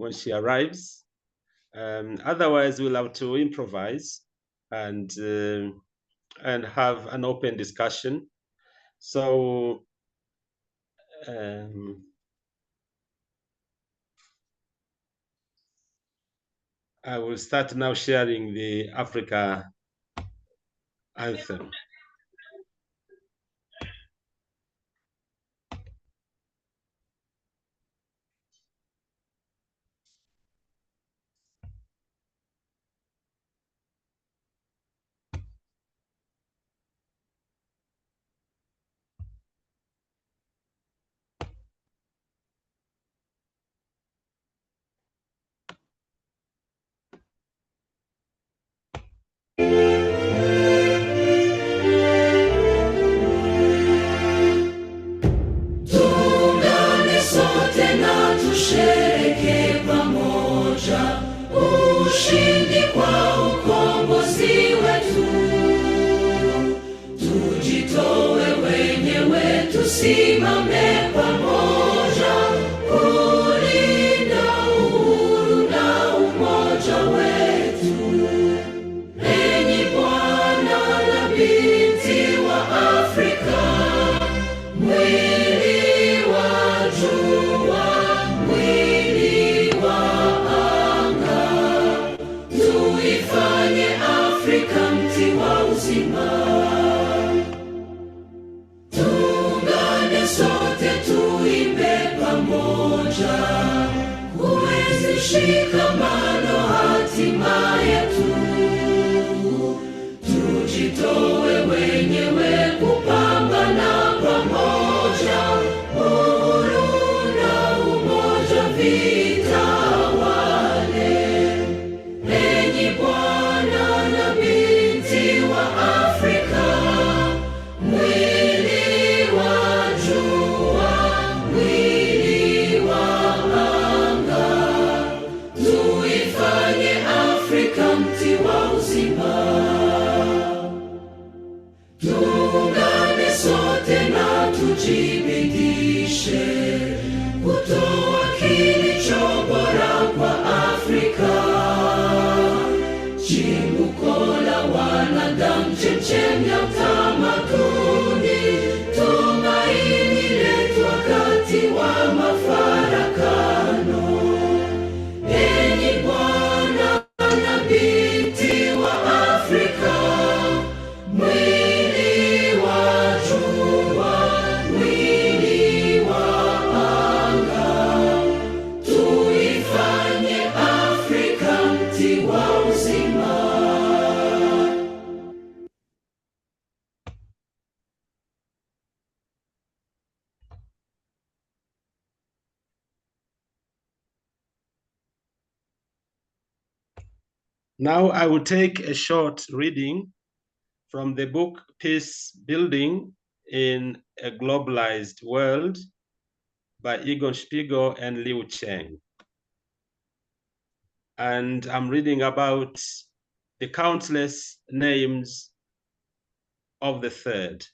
when she arrives. Otherwise, we'll have to improvise and have an open discussion. So I will start now sharing the Africa anthem. Tuungane sote na tusherehekee pamoja ushindi kwa ukombozi wetu. Tujitoe wenyewe, tusimame pamoja kulinda uhuru na umoja wetu. Enyi Bwana na binti wa Afrika, mwili wa jua, mwili wa anga, tuifanye Afrika mti wa uzima. Tuungane sote tuimbe pamoja, kuenzi shikamano hatima yetu. Tujitoe wenyewe kupambana pamoja, uhuru na umoja vitawale. Enyi Bwana na binti wa Afrika, mwili wa jua, mwili wa anga, tuifanye Afrika mti wa uzima. Tuungane sote na tujibidishe kutoa kilicho bora kwa Afrika. Chimbuko la wanadamu, chemchemi ya utamaduni, tumaini letu wakati wa mafarakano. Enyi Bwana na binti wa Afrika, mwili wa jua, mwili wa anga, tuifanye Afrika mti wa uzima. Now I will take a short reading from the book Peace Building in a Globalized World by Egon Spiegel and Liu Cheng. And I'm reading about the countless names of the third.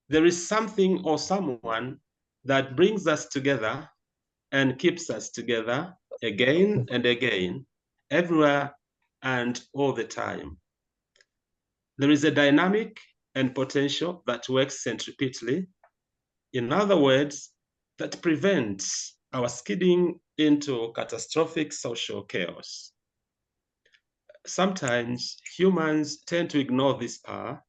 There is something or someone that brings us together and keeps us together again and again, everywhere and all the time. There is a dynamic and potential that works centripetally. In other words, that prevents our skidding into catastrophic social chaos. Sometimes humans tend to ignore this power,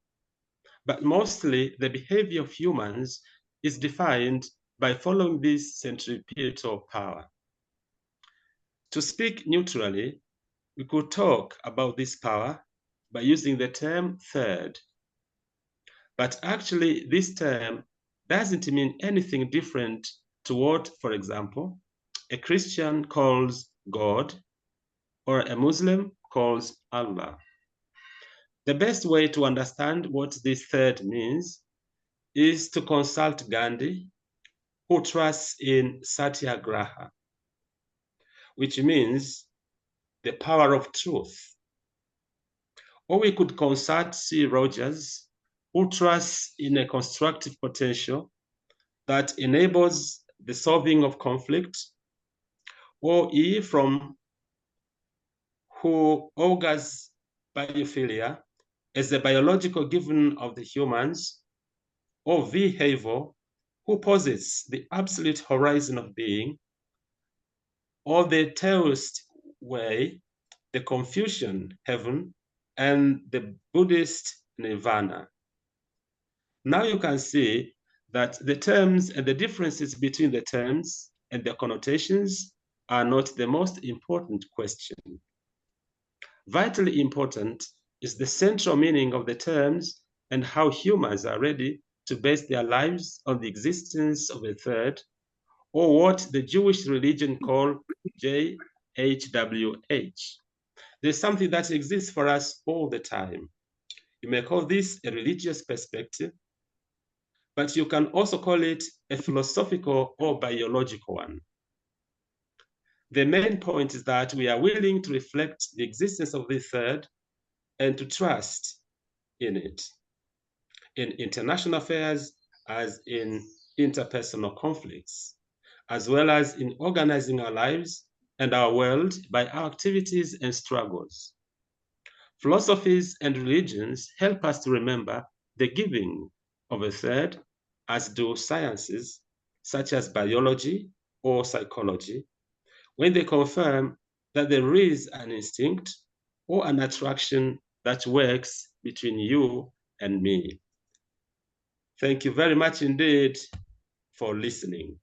but mostly the behavior of humans is defined by following this centripetal power. To speak neutrally, we could talk about this power by using the term third. But actually, this term doesn't mean anything different to what, for example, a Christian calls God or a Muslim calls Allah. The best way to understand what this third means is to consult Gandhi, who trusts in Satyagraha, which means the power of truth. Or we could consult C. Rogers, who trusts in a constructive potential that enables the solving of conflict, or E, from who augurs biophilia as the biological given of the humans, or V, Havel, who posits the absolute horizon of being, or the Taoist way, the Confucian heaven, and the Buddhist nirvana. Now you can see that the terms and the differences between the terms and their connotations are not the most important question. Vitally important is the central meaning of the terms and how humans are ready to base their lives on the existence of a third, or what the Jewish religion call JHWH. There's something that exists for us all the time. You may call this a religious perspective, but you can also call it a philosophical or biological one. The main point is that we are willing to reflect the existence of the third and to trust in it, in international affairs as in interpersonal conflicts, as well as in organizing our lives and our world by our activities and struggles. Philosophies and religions help us to remember the giving of a third, as do sciences such as biology or psychology, when they confirm that there is an instinct or an attraction that works between you and me. Thank you very much indeed for listening.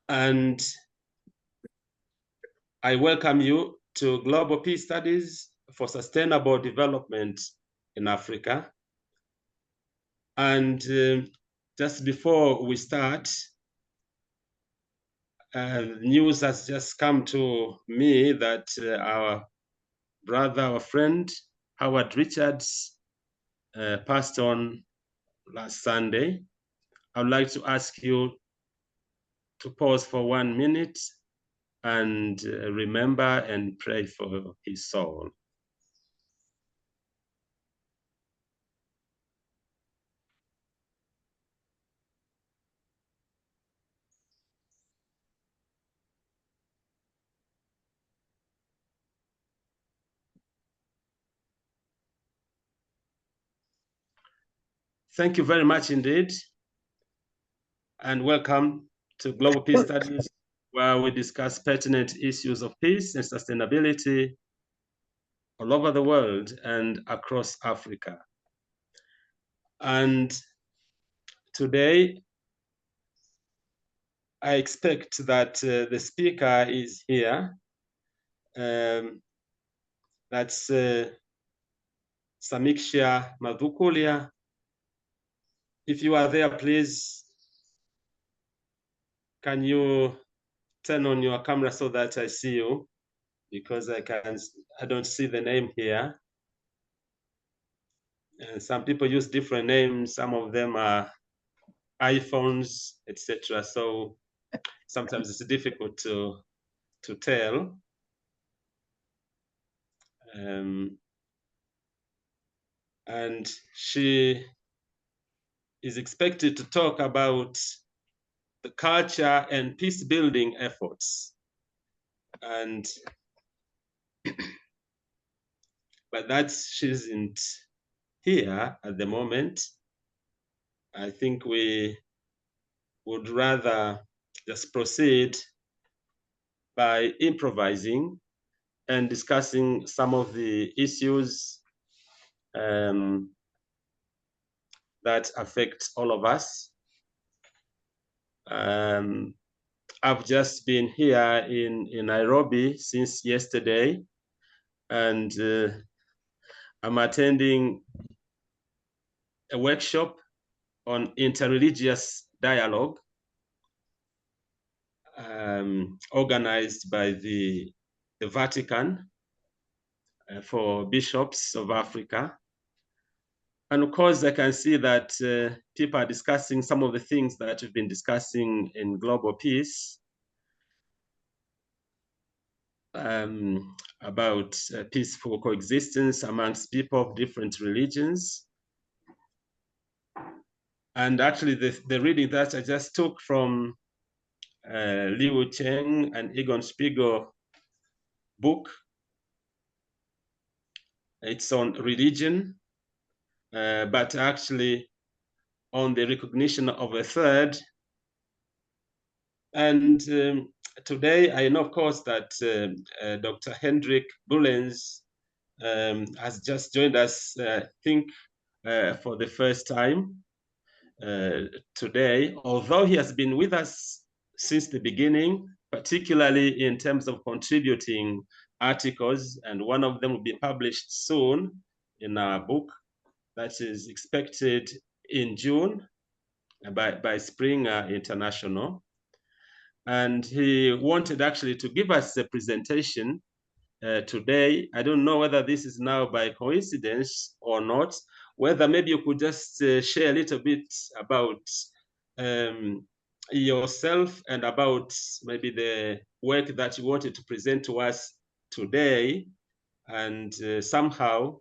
And I welcome you to Global Peace Studies for Sustainable Development in Africa. And just before we start, news has just come to me that our brother, our friend, Howard Richards, passed on last Sunday. I would like to ask you to pause for 1 minute and remember and pray for his soul. Thank you very much indeed, and welcome to Global Peace Studies, where we discuss pertinent issues of peace and sustainability all over the world and across Africa. And today, I expect that the speaker is here. That's Samiksha Madhukulia. If you are there, please, can you turn on your camera so that I see you? Because I don't see the name here. And some people use different names. Some of them are iPhones, etc. So sometimes it's difficult to tell. And she is expected to talk about the culture and peace building efforts. And but she isn't here at the moment. I think we would rather just proceed by improvising and discussing some of the issues that affect all of us. I've just been here in Nairobi since yesterday, and I'm attending a workshop on interreligious dialogue organized by the Vatican for bishops of Africa. And of course, I can see that people are discussing some of the things that we've been discussing in Global Peace about peaceful coexistence amongst people of different religions. And actually, the reading that I just took from Liu Cheng and Egon Spiegel book, it's on religion, but actually on the recognition of a third. And today, I know, of course, that Dr. Hendrik Bullens has just joined us, I think, for the first time today, although he has been with us since the beginning, particularly in terms of contributing articles, and one of them will be published soon in our book that is expected in June by Springer International. And he wanted actually to give us a presentation today. I don't know whether this is now by coincidence or not, whether maybe you could just share a little bit about yourself and about maybe the work that you wanted to present to us today. And somehow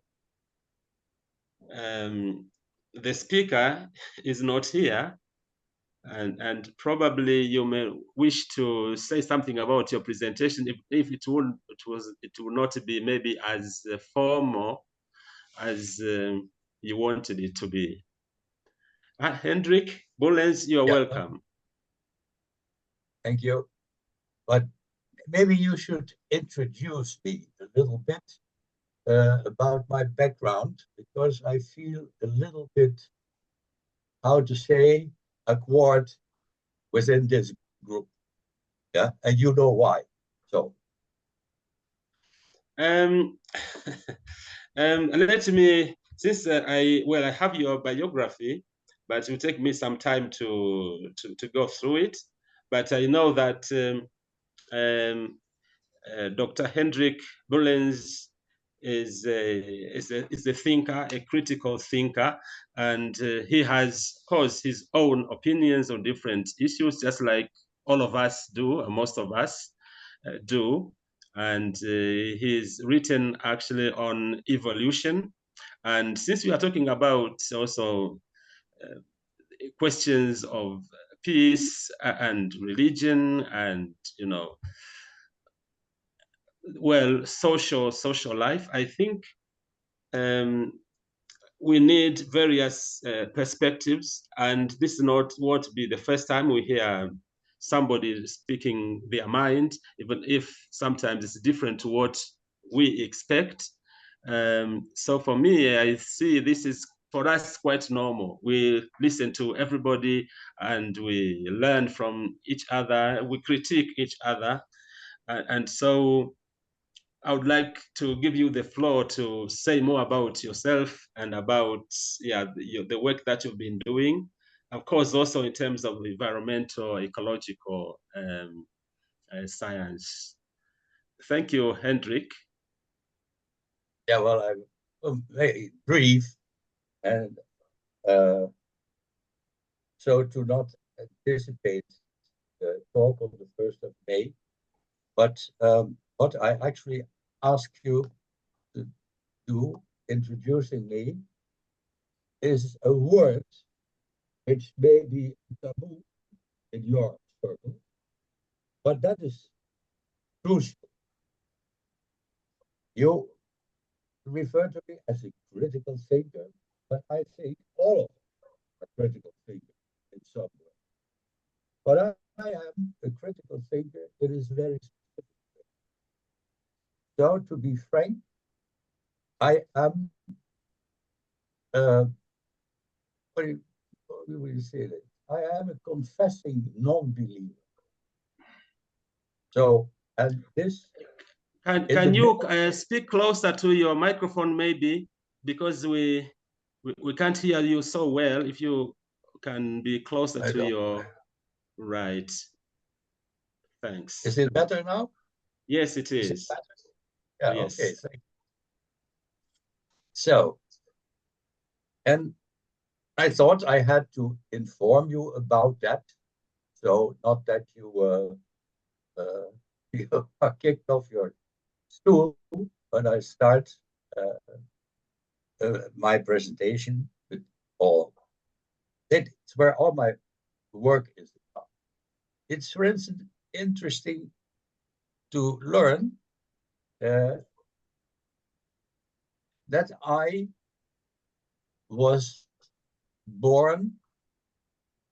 the speaker is not here. And probably you may wish to say something about your presentation if it will not be maybe as formal as you wanted it to be. Hendrik Bullens, you're welcome. Thank you. But maybe you should introduce me a little bit about my background, because I feel a little bit, how to say, awkward within this group. Yeah, and you know why. So let me, since I have your biography, but it will take me some time to go through it. But I know that Dr. Hendrik Bullens is a thinker, a critical thinker, and he has, of course, his own opinions on different issues, just like all of us do, or most of us do. And he's written actually on evolution. And since we are talking about also questions of peace and religion and, you know, well, social life, I think we need various perspectives, and this is not what be the first time we hear somebody speaking their mind, even if sometimes it's different to what we expect. So for me, I see this is, for us, quite normal. We listen to everybody and we learn from each other, we critique each other. And so I would like to give you the floor to say more about yourself and about the work that you've been doing. Of course, also in terms of environmental, ecological science. Thank you, Hendrik. yeah, well, I'm very brief, and so to not anticipate the talk on the 1st of May, but what I actually ask you to do, introducing me, is a word which may be taboo in your circle, but that is crucial. You refer to me as a critical thinker, but I think all of us are critical thinkers in some way. But I am a critical thinker. It is very specific. So to be frank, I am what do you say that? I am a confessing non-believer. So, and this. Can you speak closer to your microphone, maybe, because we can't hear you so well. If you can be closer to your right. Thanks. Is it better now? Yes, it is. Is it better? Yeah. Yes. Okay. Thank you. So, and I thought I had to inform you about that. So not that you you are kicked off your stool when I start my presentation with all it's where all my work is about. It's, for instance, interesting to learn that I was born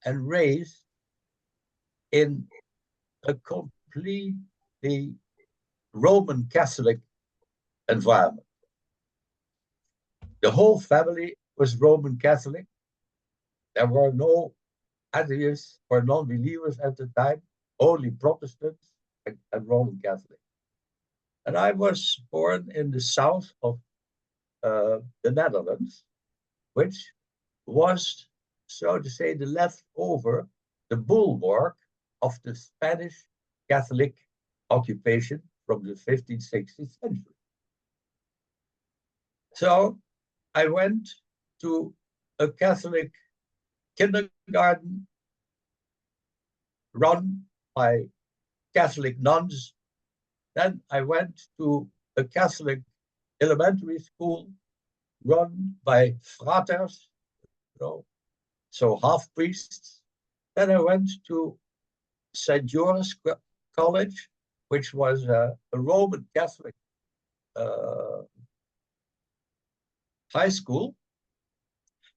and raised in a completely Roman Catholic environment. The whole family was Roman Catholic. There were no atheists or non-believers at the time, only Protestants and Roman Catholic. And I was born in the south of the Netherlands, which was, so to say, the leftover, the bulwark of the Spanish Catholic occupation from the 15th, 16th century. So I went to a Catholic kindergarten run by Catholic nuns. Then I went to a Catholic elementary school run by fraters, so half-priests. Then I went to St. Joris College, which was a Roman Catholic high school.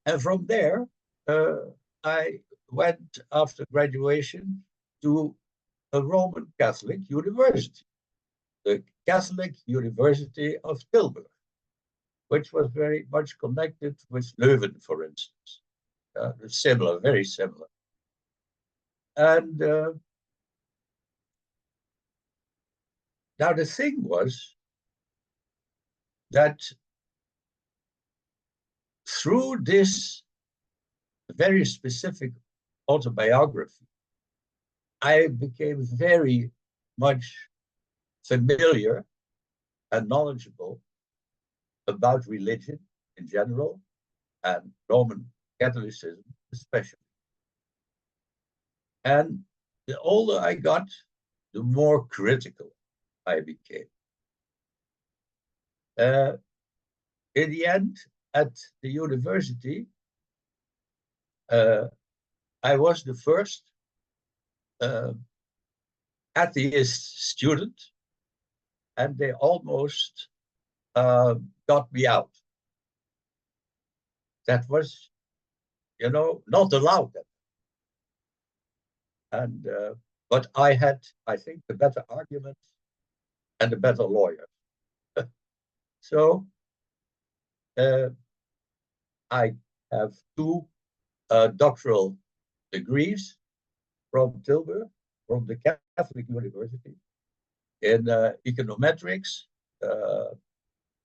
And from there, I went after graduation to a Roman Catholic university, the Catholic University of Tilburg, which was very much connected with Leuven, for instance. Similar, very similar. And now the thing was that through this very specific autobiography, I became very much familiar and knowledgeable about religion in general and Roman Catholicism especially. And the older I got, the more critical I became. In the end, at the university, I was the first atheist student, and they almost got me out. That was, not allowed. And but I had, I think, the better argument and the better lawyer. So I have two doctoral degrees from Tilburg, from the Catholic University, in econometrics,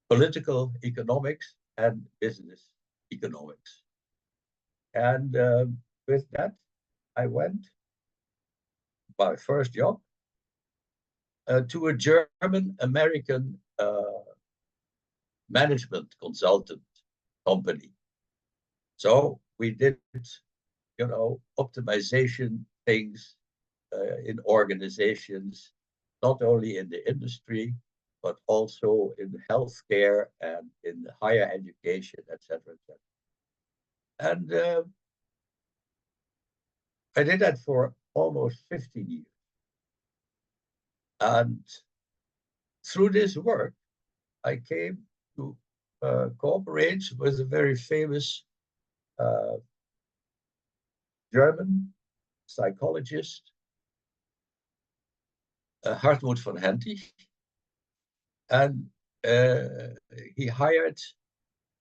political economics, and business economics. And with that, I went, my first job, to a German-American management consultant company. So we did, optimization things in organizations, not only in the industry, but also in healthcare and in higher education, etc., etc. And I did that for almost 15 years. And through this work, I came to cooperate with a very famous German psychologist, Hartmut von Hentig. And he hired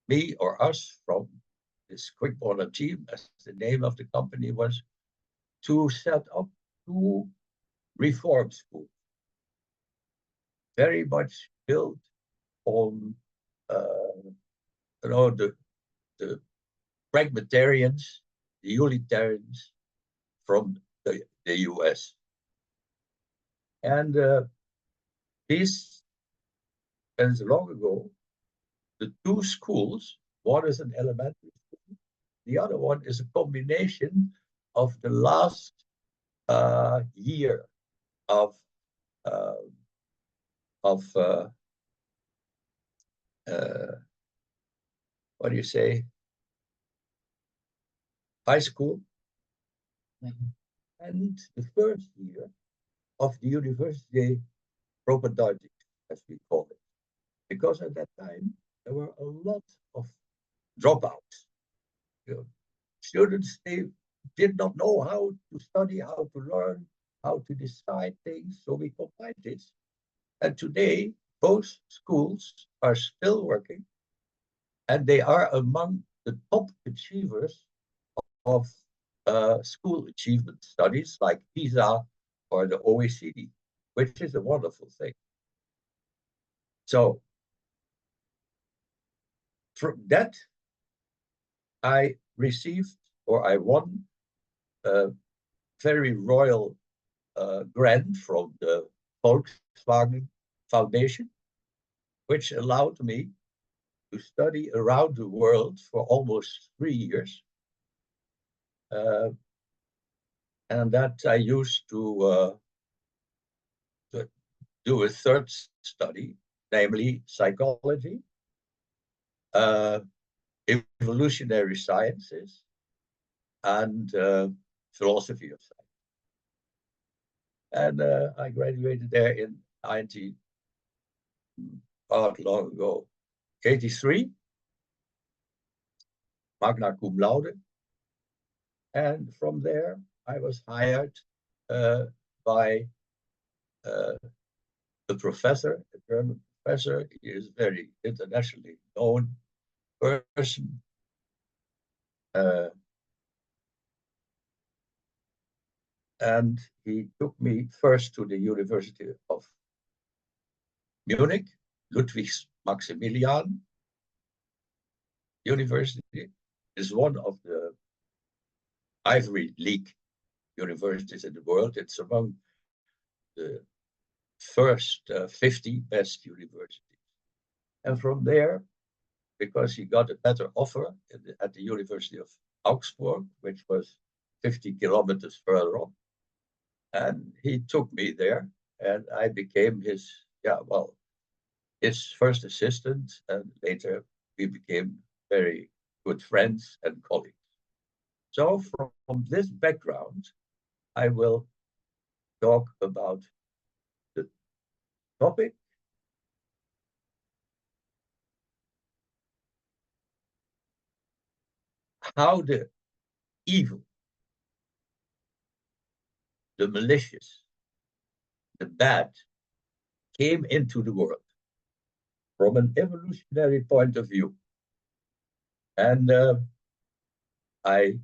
me or us from this quick corner team, as the name of the company was, to set up two reform schools, very much built on the pragmatarians, the utilitarians from the US. And this, as long ago, the two schools, one is an elementary school, the other one is a combination of the last year of what do you say? high school, and the first year of the university propedeutics, as we call it, because at that time there were a lot of dropouts. You know, students, they did not know how to study, how to learn, how to decide things. So we combined this. And today, both schools are still working, and they are among the top achievers of school achievement studies like PISA or the OECD, which is a wonderful thing. So from that, I received, or I won, a very royal grant from the Volkswagen Foundation, which allowed me to study around the world for almost 3 years. And that I used to do a third study, namely psychology, evolutionary sciences, and philosophy of science. And I graduated there in 19, long ago, 83, magna cum laude. And from there, I was hired by a professor, a German professor. He is a very internationally known person. And he took me first to the University of Munich, Ludwig Maximilian University, is one of the Ivy League universities in the world. It's among the first 50 best universities. And from there, because he got a better offer at the University of Augsburg, which was 50 kilometers further on, and he took me there, and I became his, his first assistant, and later we became very good friends and colleagues. So from this background, I will talk about the topic, how the evil, the malicious, the bad came into the world from an evolutionary point of view. And I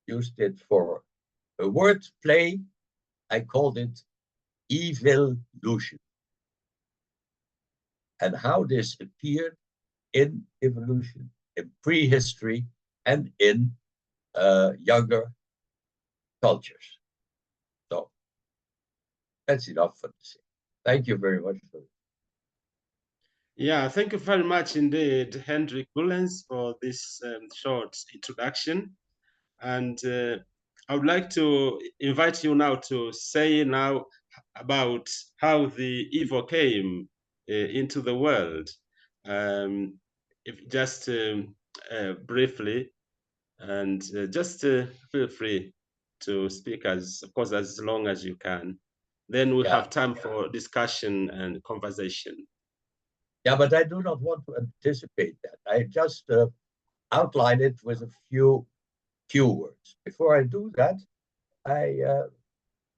used it for a word play. I called it evolution, and how this appeared in evolution, in prehistory, and in younger cultures. So that's enough for this. Thank you very much for it. Yeah, thank you very much indeed, Hendrik Bullens, for this short introduction. And I would like to invite you now to say now about how the evil came into the world. If just briefly, and just feel free to speak of course, as long as you can. Then we'll have time for discussion and conversation. Yeah, but I do not want to anticipate that. I just outline it with a few words. Before I do that, I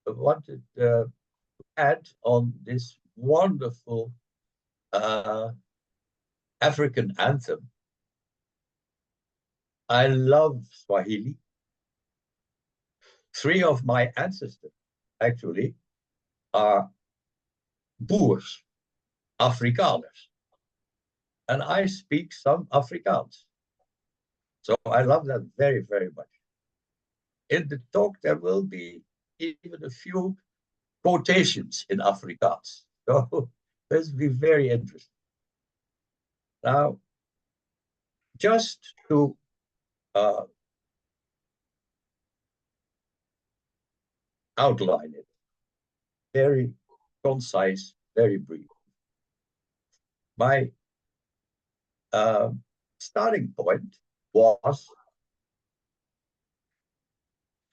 wanted to add on this wonderful African anthem. I love Swahili. 3 of my ancestors actually are Boers, Afrikaners. And I speak some Afrikaans. So I love that very, very much. In the talk, there will be even a few quotations in Afrikaans. So this will be very interesting. Now, just to outline it, very concise, very brief. My starting point was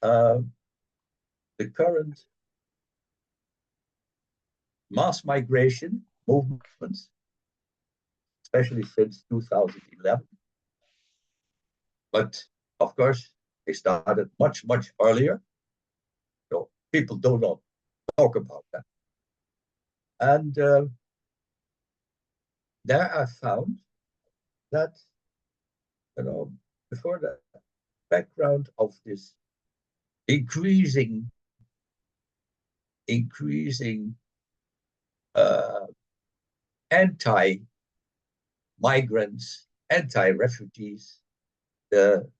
the current mass migration movements, especially since 2011. But of course, they started much, much earlier. So people do not talk about that. And there I found that, before the background of this increasing anti-migrants, anti-refugees, the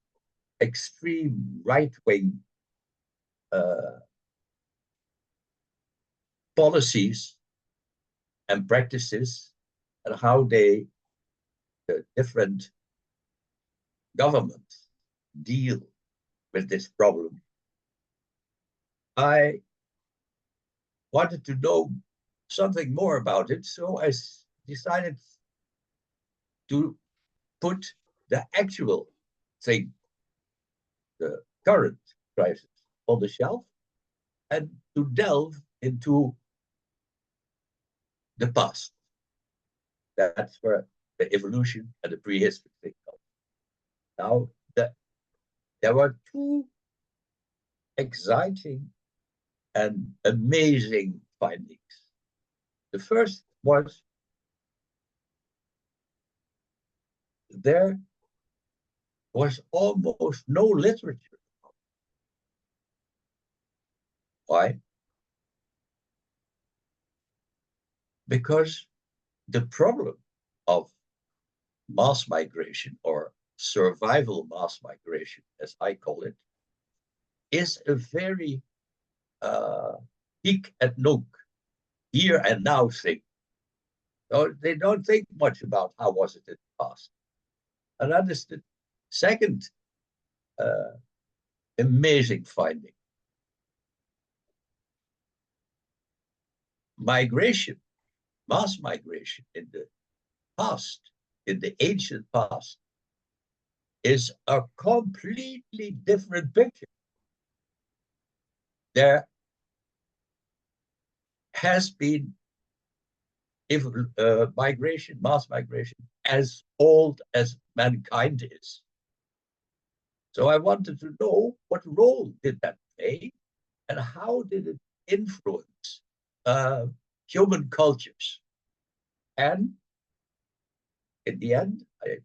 extreme right-wing policies and practices, and how the different governments deal with this problem. I wanted to know something more about it, so I decided to put the actual thing, the current crisis, on the shelf, and to delve into the past. That's where the evolution and the prehistory thing comes. Now, there were two exciting and amazing findings. The first was there was almost no literature. Why? Because the problem of mass migration, or survival mass migration, as I call it, is a very hic et nunc, here and now thing. So they don't think much about how was it in the past. And that is the second amazing finding. Migration, mass migration in the past, in the ancient past, is a completely different picture. There has been migration, mass migration, as old as mankind is. So I wanted to know, what role did that play, and how did it influence human cultures? And in the end, I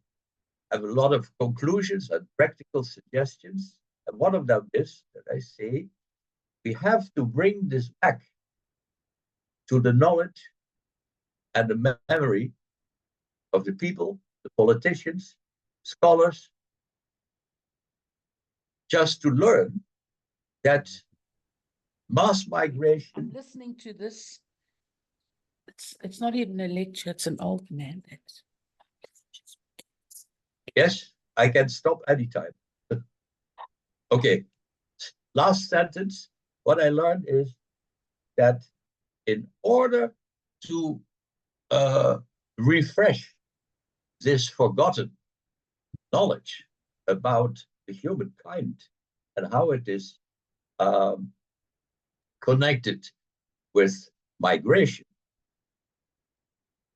have a lot of conclusions and practical suggestions. And one of them is that I say, we have to bring this back to the knowledge and the memory of the people, the politicians, scholars, just to learn that mass migration. I'm listening to this. It's not even a lecture, it's an old mandate. Yes, I can stop anytime. Okay, last sentence. What I learned is that in order to refresh this forgotten knowledge about the humankind and how it is connected with migration,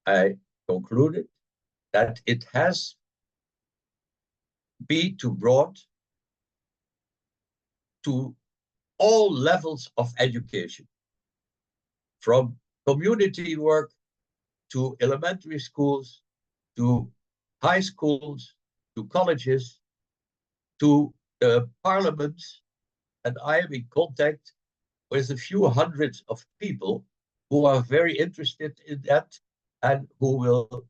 I concluded that it has be brought to all levels of education, from community work to elementary schools, to high schools, to colleges, to parliaments. And I am in contact with a few hundreds of people who are very interested in that and who will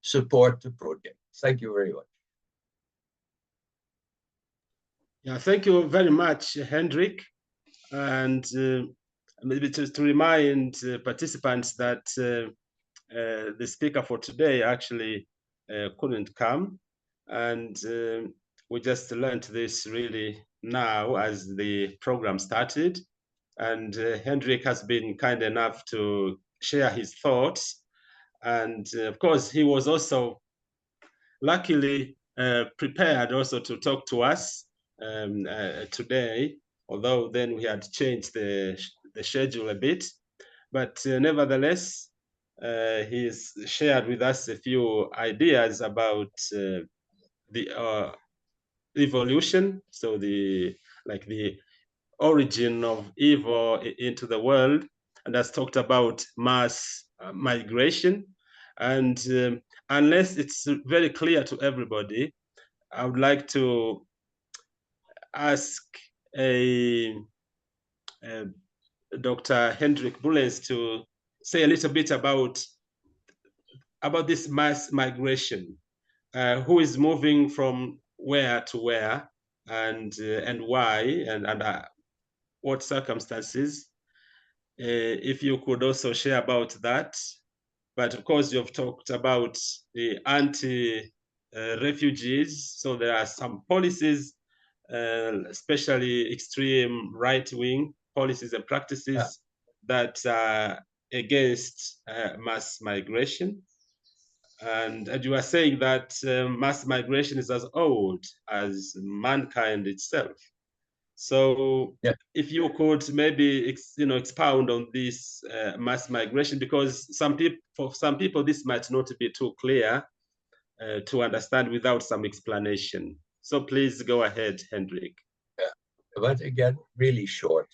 support the project. Thank you very much. Yeah, thank you very much, Hendrik. And maybe just to remind participants that the speaker for today actually couldn't come. And we just learned this really now as the program started. And Hendrik has been kind enough to share his thoughts. And of course, he was also luckily prepared also to talk to us today, although then we had changed the schedule a bit. But nevertheless, he's shared with us a few ideas about the evolution, so the origin of evil into the world, and has talked about mass migration. And unless it's very clear to everybody, I would like to ask Dr. Hendrik Bullens to say a little bit about this mass migration. Who is moving from where to where, and why, and under what circumstances? If you could also share about that. But of course, you've talked about the anti-refugees. So there are some policies, especially extreme right-wing policies and practices that are against mass migration. And you are saying that mass migration is as old as mankind itself. So if you could maybe expound on this mass migration, because for some people this might not be too clear to understand without some explanation. So please go ahead, Hendrik. Yeah, but again, really short,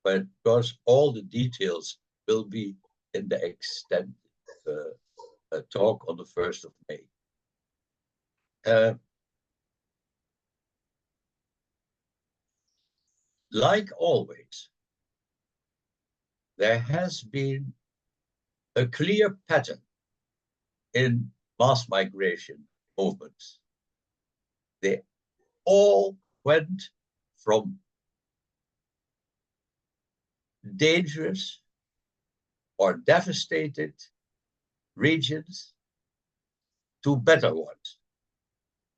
but because all the details will be in the extended talk on the 1st of May. Like always, there has been a clear pattern in mass migration movements. They all went from dangerous or devastated regions to better ones.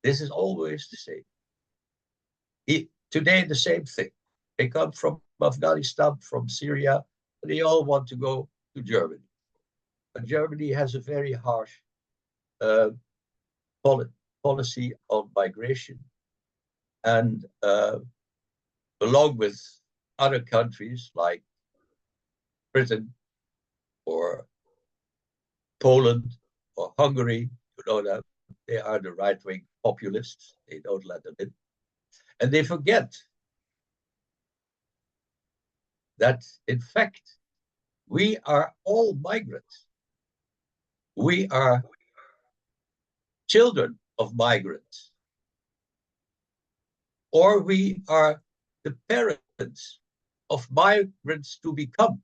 This is always the same. Today, the same thing. They come from Afghanistan, from Syria, and they all want to go to Germany. But Germany has a very harsh policy on migration. And along with other countries like Britain or Poland or Hungary, you know that they are the right-wing populists. They don't let them in. And they forget that, in fact, we are all migrants. We are children of migrants. Or we are the parents of migrants to become.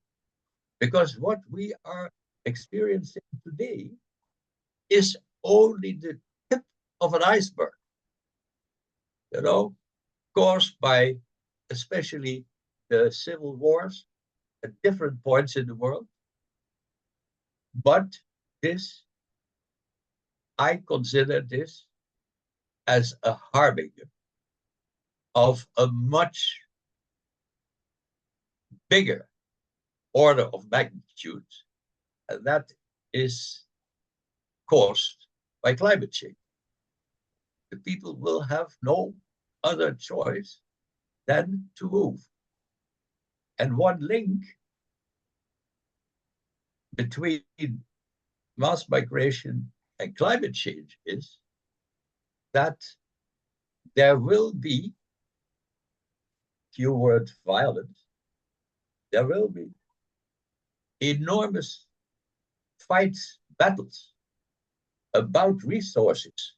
Because what we are experiencing today is only the tip of an iceberg, you know, caused by especially the civil wars at different points in the world. But this, I consider this as a harbinger of a much bigger order of magnitude, and that is caused by climate change. The people will have no other choice than to move. And one link between mass migration and climate change is that there will be, keyword violence, there will be enormous fights, battles about resources,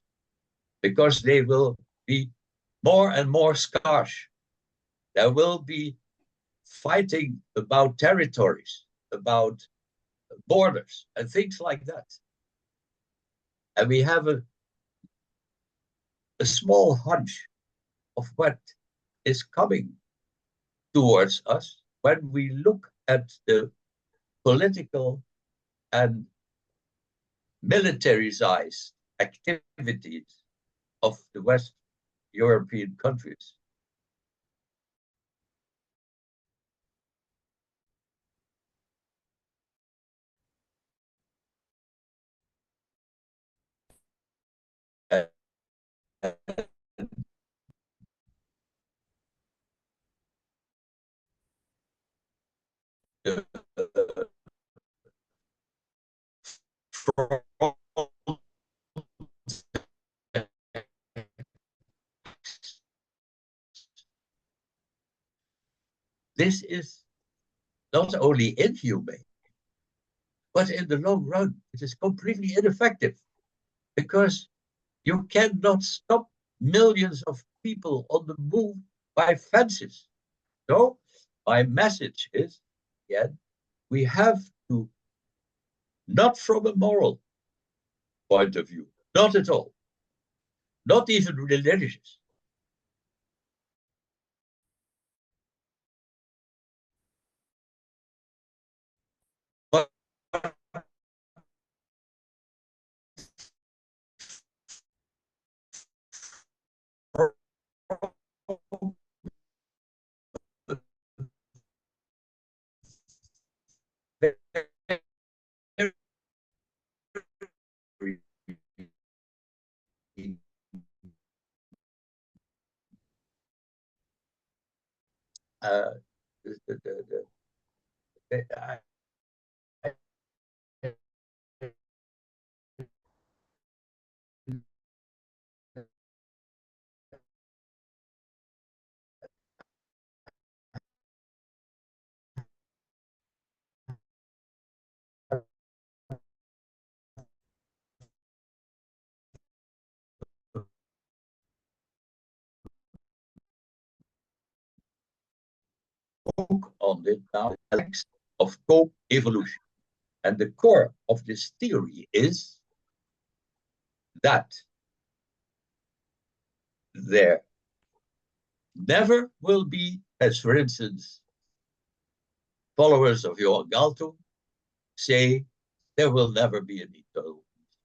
because they will be more and more scarce. There will be fighting about territories, about borders, and things like that. And we have a small hunch of what is coming towards us when we look at the political and militarized activities of the West European countries. This is not only inhumane, but in the long run, it is completely ineffective because you cannot stop millions of people on the move by fences. So my message is, again, we have to, not from a moral point of view, not at all, not even religious, but I on it now of co-evolution. And the core of this theory is that there never will be, as for instance, followers of Johann Galtung say, there will never be an eternal peace.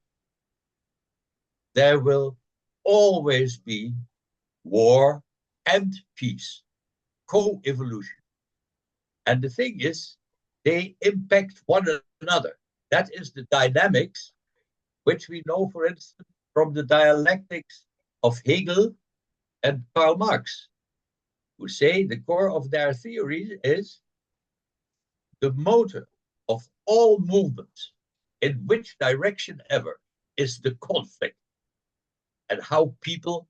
There will always be war and peace, co-evolution. And the thing is, they impact one another. That is the dynamics, which we know, for instance, from the dialectics of Hegel and Karl Marx, who say the core of their theory is the motor of all movements, in which direction ever, is the conflict and how people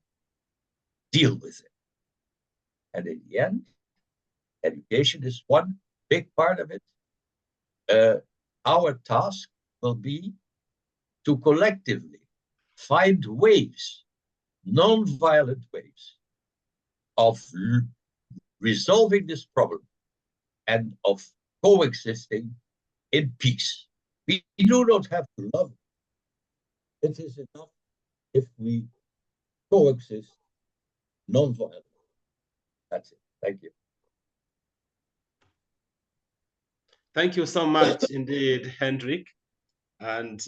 deal with it. And in the end, education is one big part of it. Our task will be to collectively find ways, non-violent ways, of resolving this problem and of coexisting in peace. We do not have to love it. It is enough if we coexist non-violently. That's it. Thank you. Thank you so much indeed, Hendrik. And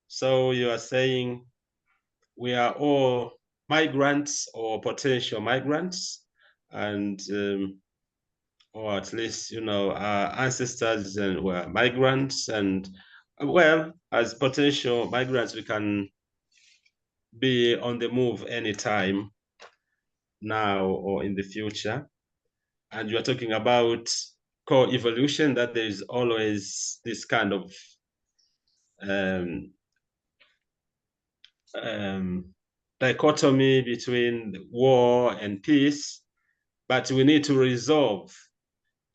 so you are saying we are all migrants or potential migrants, and or at least, you know, our ancestors were migrants, and well, as potential migrants, we can be on the move anytime now or in the future. And you are talking about co-evolution, that there is always this kind of dichotomy between war and peace, but we need to resolve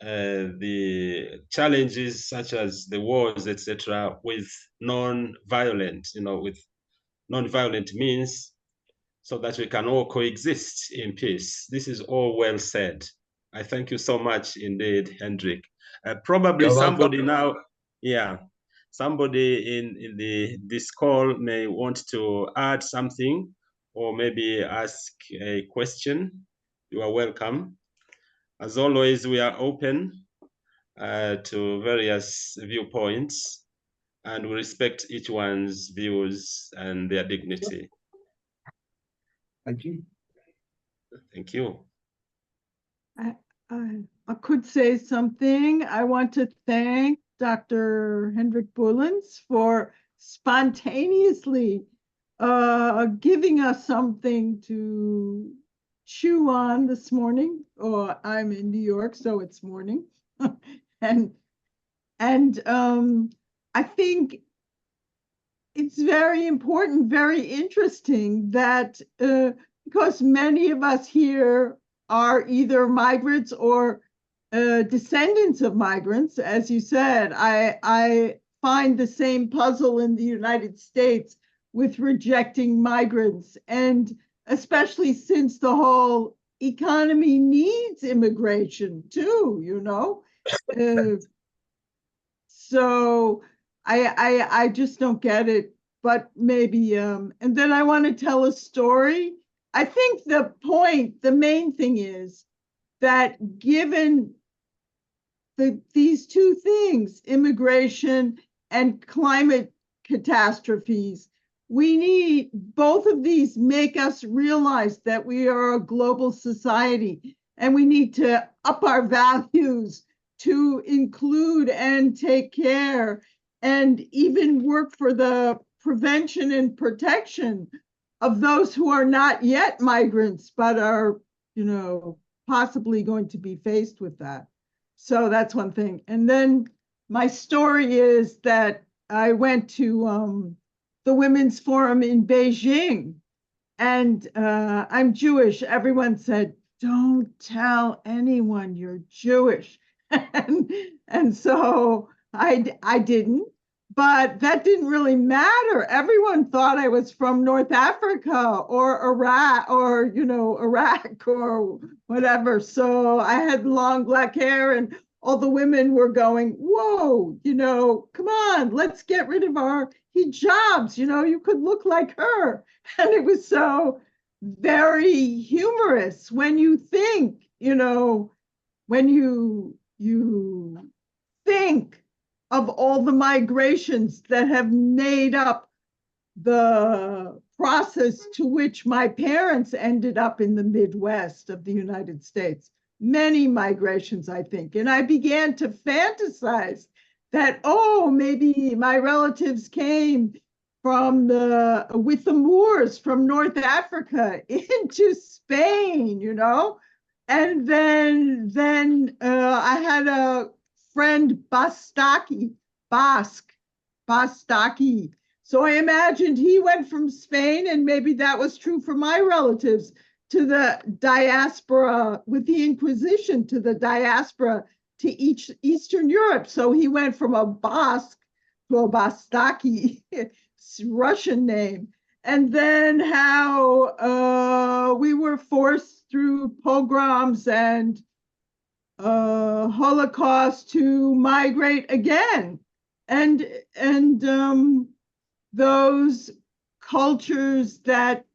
the challenges such as the wars, etc., with non-violent, you know, with non-violent means, so that we can all coexist in peace. This is all well said. I thank you so much indeed, Hendrik. Probably You're somebody welcome. now, yeah, somebody in this call may want to add something or maybe ask a question. You are welcome. As always, we are open to various viewpoints, and we respect each one's views and their dignity. Thank you. Thank you. I could say something. I want to thank Dr. Hendrik Bullens for spontaneously giving us something to chew on this morning. Or I'm in New York, so it's morning. and I think it's very important, very interesting that because many of us here are either migrants or descendants of migrants, as you said, I find the same puzzle in the United States with rejecting migrants, and especially since the whole economy needs immigration too, you know. So I just don't get it, but maybe and then I want to tell a story. I think the main thing is that given these two things, immigration and climate catastrophes, we need both of these make us realize that we are a global society and we need to up our values to include and take care and even work for the prevention and protection of those who are not yet migrants, but are, you know, possibly going to be faced with that. So that's one thing. And then my story is that I went to the Women's Forum in Beijing, and I'm Jewish. Everyone said, don't tell anyone you're Jewish. and so I didn't, but that didn't really matter. Everyone thought I was from North Africa or Iraq or, you know, Iraq or whatever. So I had long black hair and all the women were going, whoa, you know, come on, let's get rid of our hijabs. You know, you could look like her. And it was so very humorous when you think, you know, when you think of all the migrations that have made up the process to which my parents ended up in the Midwest of the United States. Many migrations, I think. And I began to fantasize that, oh, maybe my relatives came from with the Moors from North Africa into Spain, you know? And then I had a friend, Bastaki. So I imagined he went from Spain, and maybe that was true for my relatives, to the diaspora with the Inquisition, to the diaspora to Eastern Europe. So he went from a Basque to a Bastaki, Russian name. And then how we were forced through pogroms and Holocaust to migrate again. And those cultures that,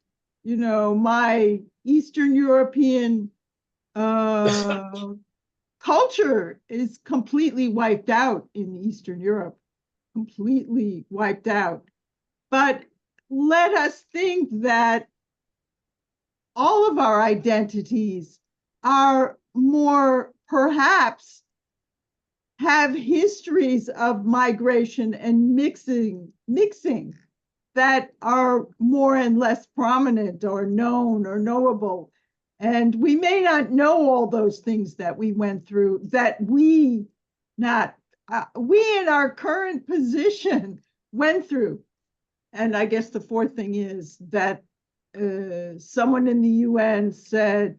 you know, my Eastern European culture is completely wiped out in Eastern Europe, completely wiped out. But let us think that all of our identities are more, perhaps, have histories of migration and mixing that are more and less prominent or known or knowable. And we may not know all those things that we went through, that we in our current position went through. And I guess the fourth thing is that someone in the UN said,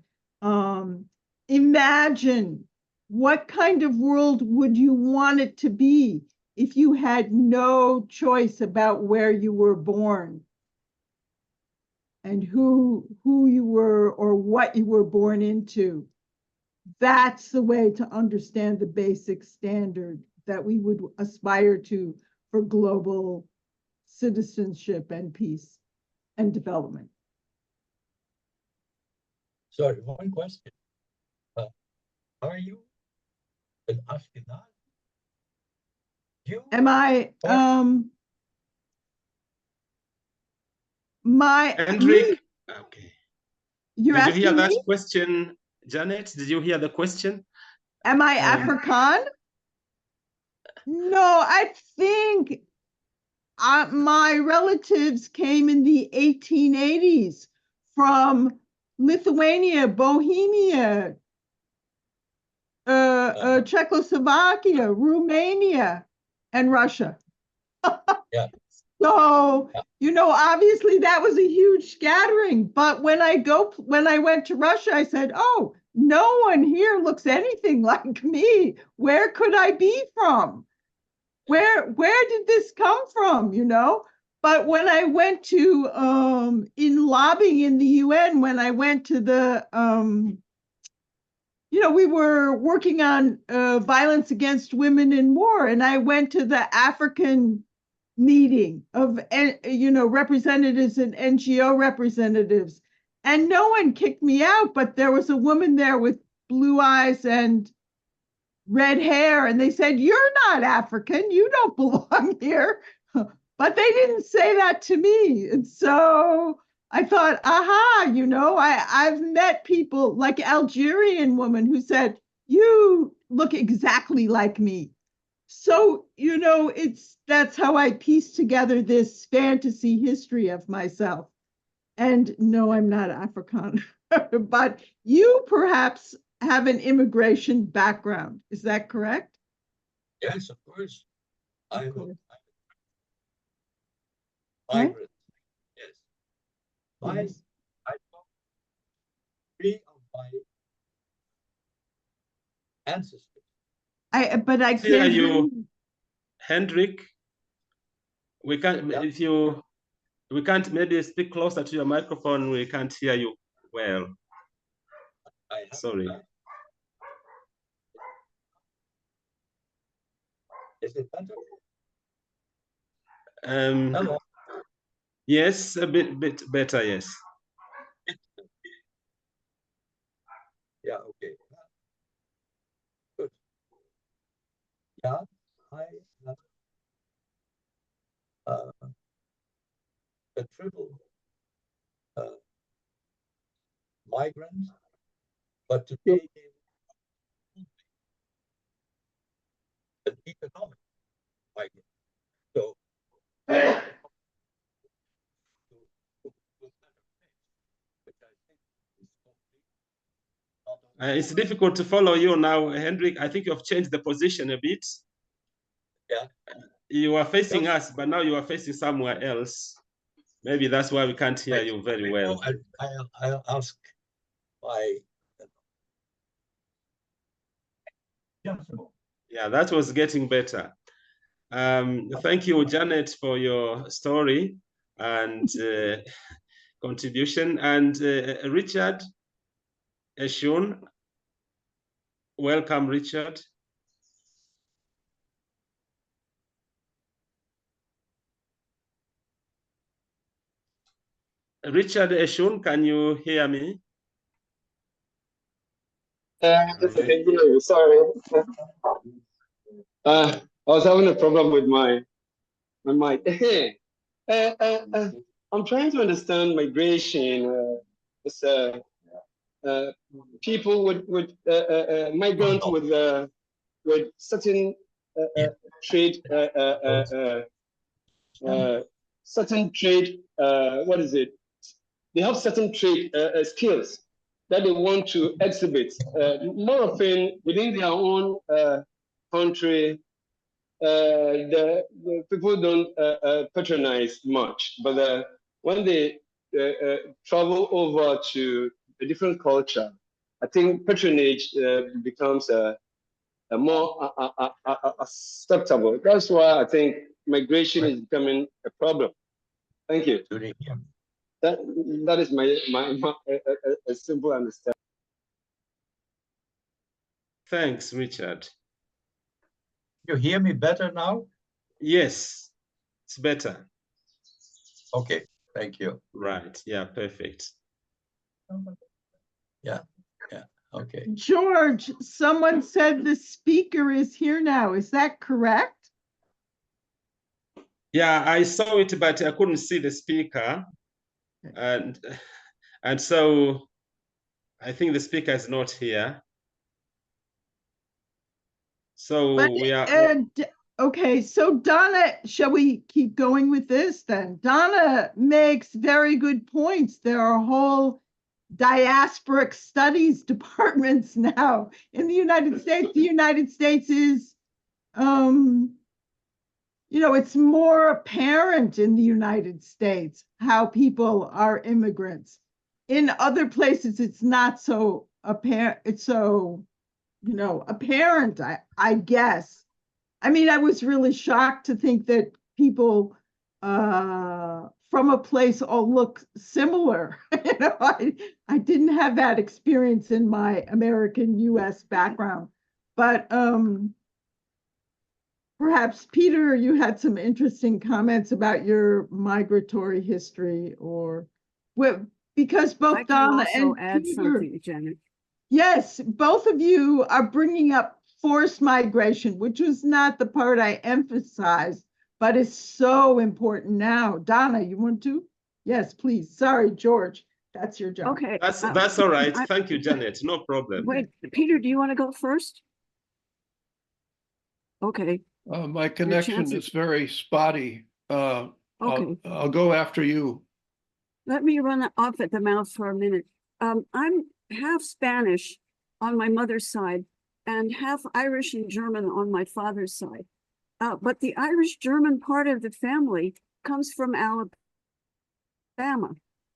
imagine what kind of world would you want it to be if you had no choice about where you were born and who you were or what you were born into. That's the way to understand the basic standard that we would aspire to for global citizenship and peace and development. Sorry, one question. Are you an Ashkenazi? Am I, Hendrik, okay. You're Did you hear asking that me? question, Janet? Did you hear the question? Am I Afrikaan? No, I think my relatives came in the 1880s from Lithuania, Bohemia, Czechoslovakia, Romania, and Russia. Yeah. So, you know, obviously that was a huge scattering. But when I went to Russia, I said, oh, no one here looks anything like me. Where could I be from? Where did this come from, you know? But when I went to in lobbying in the UN, when I went to the you know, we were working on violence against women in war, and I went to the African meeting of, you know, representatives and NGO representatives, and no one kicked me out, but there was a woman there with blue eyes and red hair, and they said, "You're not African, you don't belong here." But they didn't say that to me. And so I thought, aha, you know, I've met people like Algerian woman who said, you look exactly like me. So, you know, that's how I pieced together this fantasy history of myself. And no, I'm not African, but you perhaps have an immigration background. Is that correct? Yes, of course. I'm course. a migrant. Yes. Yes. I talk three of my ancestors. But I Here can't hear you, you. Hendrik. We can't, Yeah. if you, we can't maybe speak closer to your microphone. We can't hear you well. I have Sorry. Is it better? Um, Hello. yes, a bit better, yes. Yeah, okay. Good. Yeah, I have a triple migrant, but today an economic migrant. So which I think is completely not only It's difficult to follow you now, Hendrik. I think you have changed the position a bit. Yeah. You are facing Yes. us, but now you are facing somewhere else. Maybe that's why we can't hear Wait, you very well. I'll ask my. Yeah, that was getting better. Thank you, Janet, for your story and contribution. And Richard Eshun, welcome, Richard. Richard Eshun, can you hear me? Yes, I can hear you. Sorry. I was having a problem with my mic. I'm trying to understand migration. It's, people with migrants with certain trade certain trade. What is it? They have certain trade skills that they want to exhibit. More often within their own country, the people don't patronize much. But when they travel over to a different culture, I think patronage becomes a more acceptable. That's why I think migration is becoming a problem. Thank you. That is my a simple understanding. Thanks, Richard. You hear me better now? Yes, it's better. Okay, thank you. Right, yeah, perfect. Yeah, okay. George, someone said the speaker is here now. Is that correct? Yeah, I saw it, but I couldn't see the speaker. And so I think the speaker is not here. So But, we are. okay, so Donna, shall we keep going with this then? Donna makes very good points. There are whole diasporic studies departments now in the United States. The United States is, you it's more apparent in the United States how people are immigrants. In other places, it's not so apparent. It's so, apparent, I guess. I mean, I was really shocked to think that people from a place all look similar. I didn't have that experience in my American US background. But perhaps, Peter, you had some interesting comments about your migratory history, or because both I can Donna also and add Peter, something, Janet. yes, both of you are bringing up forced migration, which was not the part I emphasized, but is so important now. Donna, you want to? Yes, please. Sorry, George, that's your job. Okay. That's all right. I- Thank you, Janet. No problem. Wait, Peter, do you want to go first? Okay, My connection chances- is very spotty. okay. I'll go after you. Let me run off at the mouth for a minute. I'm half Spanish on my mother's side and half Irish and German on my father's side. But the Irish-German part of the family comes from Alabama.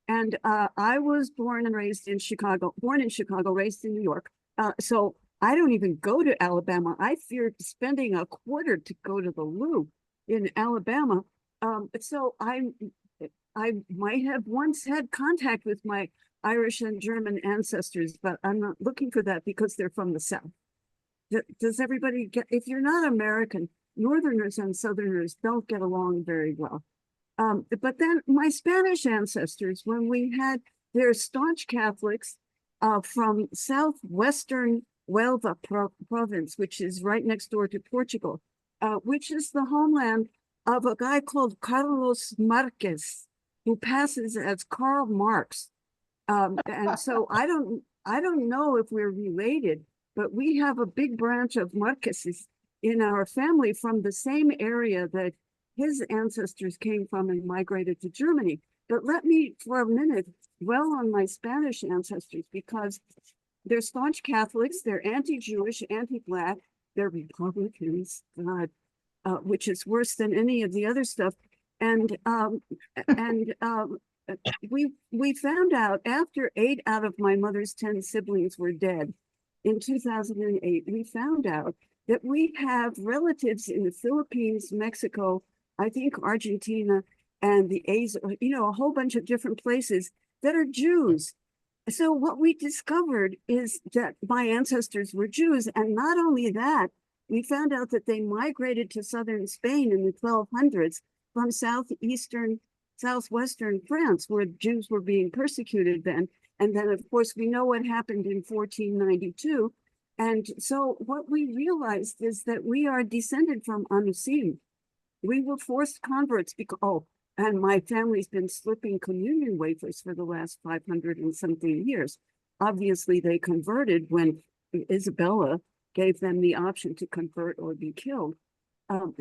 And I was born in Chicago, raised in New York. So I don't even go to Alabama. I feared spending a quarter to go to the loo in Alabama. So I might have once had contact with my Irish and German ancestors, but I'm not looking for that because they're from the South. Does everybody get, if you're not American, Northerners and Southerners don't get along very well. But then my Spanish ancestors, when we had, they're staunch Catholics from southwestern Huelva province, which is right next door to Portugal, which is the homeland of a guy called Carlos Marquez, who passes as Karl Marx. And so I don't know if we're related, but we have a big branch of Marquezes in our family from the same area that his ancestors came from and migrated to Germany. But let me, for a minute, dwell on my Spanish ancestors, because they're staunch Catholics, they're anti-Jewish, anti-Black, they're Republicans, God, which is worse than any of the other stuff. And we found out after 8 out of my mother's 10 siblings were dead in 2008, we found out that we have relatives in the Philippines, Mexico, I think Argentina, and the Azores, a whole bunch of different places that are Jews. So what we discovered is that my ancestors were Jews. And not only that, we found out that they migrated to southern Spain in the 1200s from southwestern France, where Jews were being persecuted then. And then, of course, we know what happened in 1492. And so what we realized is that we are descended from Anusim. We were forced converts because, and my family's been slipping communion wafers for the last 500 and something years. Obviously, they converted when Isabella gave them the option to convert or be killed. And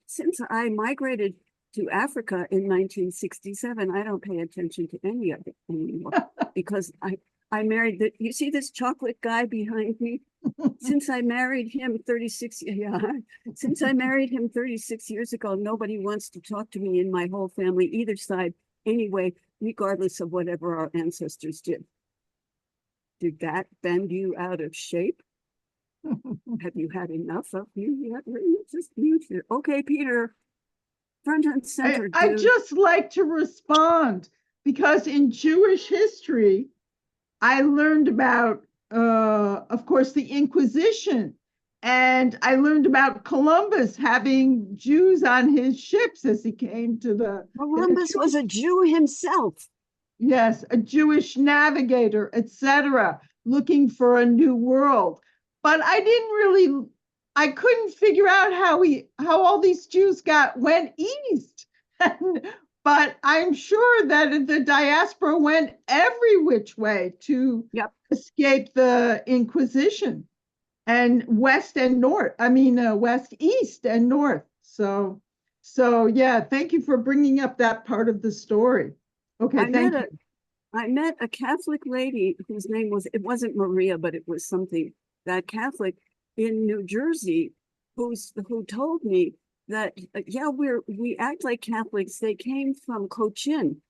since I migrated to Africa in 1967, I don't pay attention to any of it anymore because I married you see this chocolate guy behind me? Since I married him 36 years ago, nobody wants to talk to me in my whole family, either side, anyway, regardless of whatever our ancestors did. Did that bend you out of shape? Have you had enough of me yet? Just mute it. Okay, Peter. Front and center. I just like to respond because in Jewish history, I learned about, of course, the Inquisition, and I learned about Columbus having Jews on his ships as he came to the. Columbus was a Jew himself. Yes, a Jewish navigator, etc., looking for a new world. But I couldn't figure out how all these Jews went east. But I'm sure that the diaspora went every which way to escape the Inquisition, and west and north. West, east, and north. So yeah, thank you for bringing up that part of the story. Okay, thank you. I met a Catholic lady whose name it wasn't Maria, but it was something, that Catholic in New Jersey, who told me that, yeah, we act like Catholics. They came from Cochin.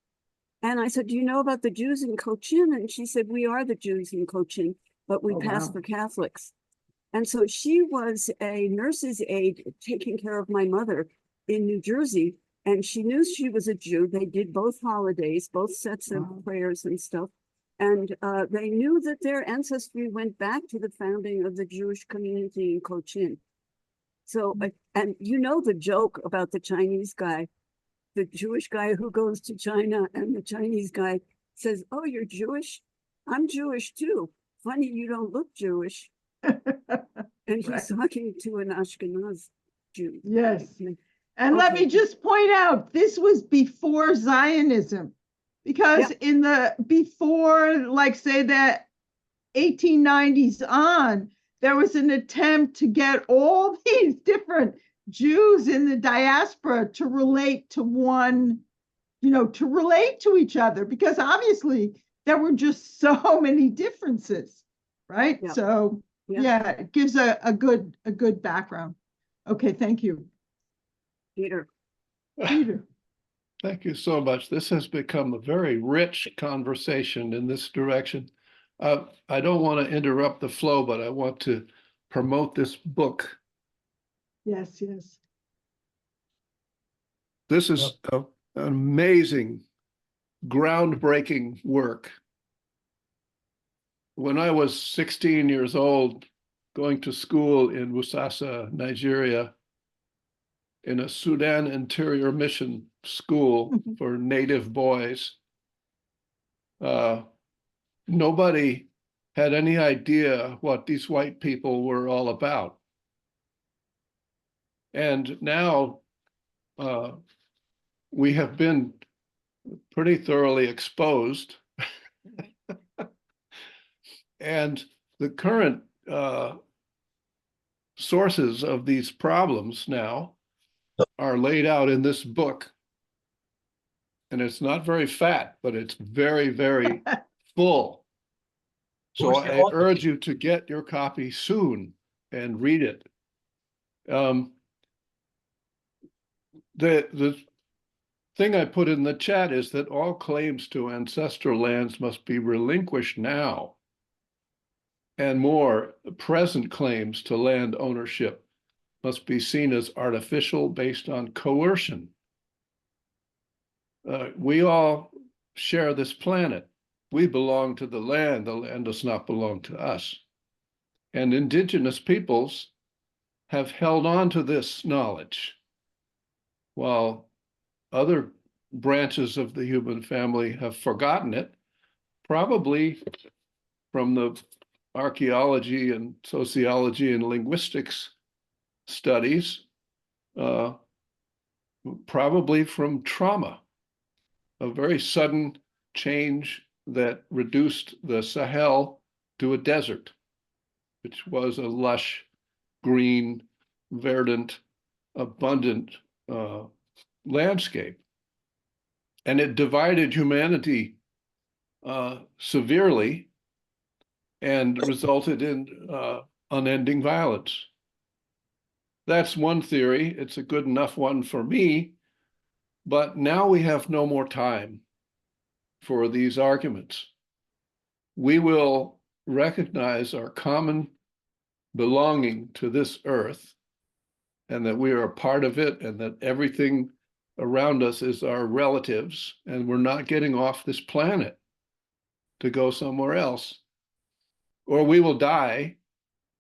And I said, do you know about the Jews in Cochin? And she said, we are the Jews in Cochin, but we Oh, pass wow. for Catholics. And so she was a nurse's aide taking care of my mother in New Jersey. And she knew she was a Jew. They did both holidays, both sets of Wow. prayers and stuff. And they knew that their ancestry went back to the founding of the Jewish community in Cochin. So, and you know the joke about the Chinese guy, the Jewish guy who goes to China, and the Chinese guy says, oh, you're Jewish? I'm Jewish too. Funny, you don't look Jewish. And Right. he's talking to an Ashkenaz Jew. Yes. And let me just point out, this was before Zionism, because in the before, like say the 1890s on, there was an attempt to get all these different Jews in the diaspora to relate to one, to relate to each other, because obviously there were just so many differences, right? Yeah. So yeah, it gives a good background. Okay, thank you. Peter. Peter. Thank you so much. This has become a very rich conversation in this direction. I don't want to interrupt the flow, but I want to promote this book. Yes, yes. This is an amazing, groundbreaking work. When I was 16 years old, going to school in Wusasa, Nigeria, in a Sudan Interior Mission school for native boys, nobody had any idea what these white people were all about. And now we have been pretty thoroughly exposed. And the current sources of these problems now are laid out in this book. And it's not very fat, but it's very, very full. So I urge you to get your copy soon and read it. The thing I put in the chat is that all claims to ancestral lands must be relinquished now. And more, present claims to land ownership must be seen as artificial based on coercion. We all share this planet. We belong to the land does not belong to us. And indigenous peoples have held on to this knowledge, while other branches of the human family have forgotten it, probably from the archaeology and sociology and linguistics studies, probably from trauma, a very sudden change that reduced the Sahel to a desert, which was a lush, green, verdant, abundant landscape. And it divided humanity severely and resulted in unending violence. That's one theory. It's a good enough one for me, but now we have no more time for these arguments. We will recognize our common belonging to this earth and that we are a part of it and that everything around us is our relatives and we're not getting off this planet to go somewhere else. Or we will die,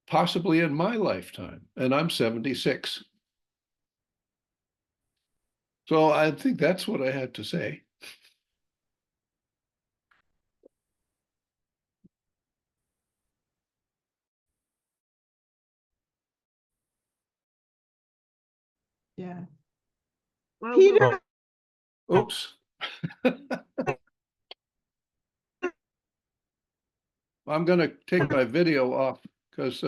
possibly in my lifetime, and I'm 76. So I think that's what I had to say. Yeah. Well, Peter. Oops. I'm going to take my video off because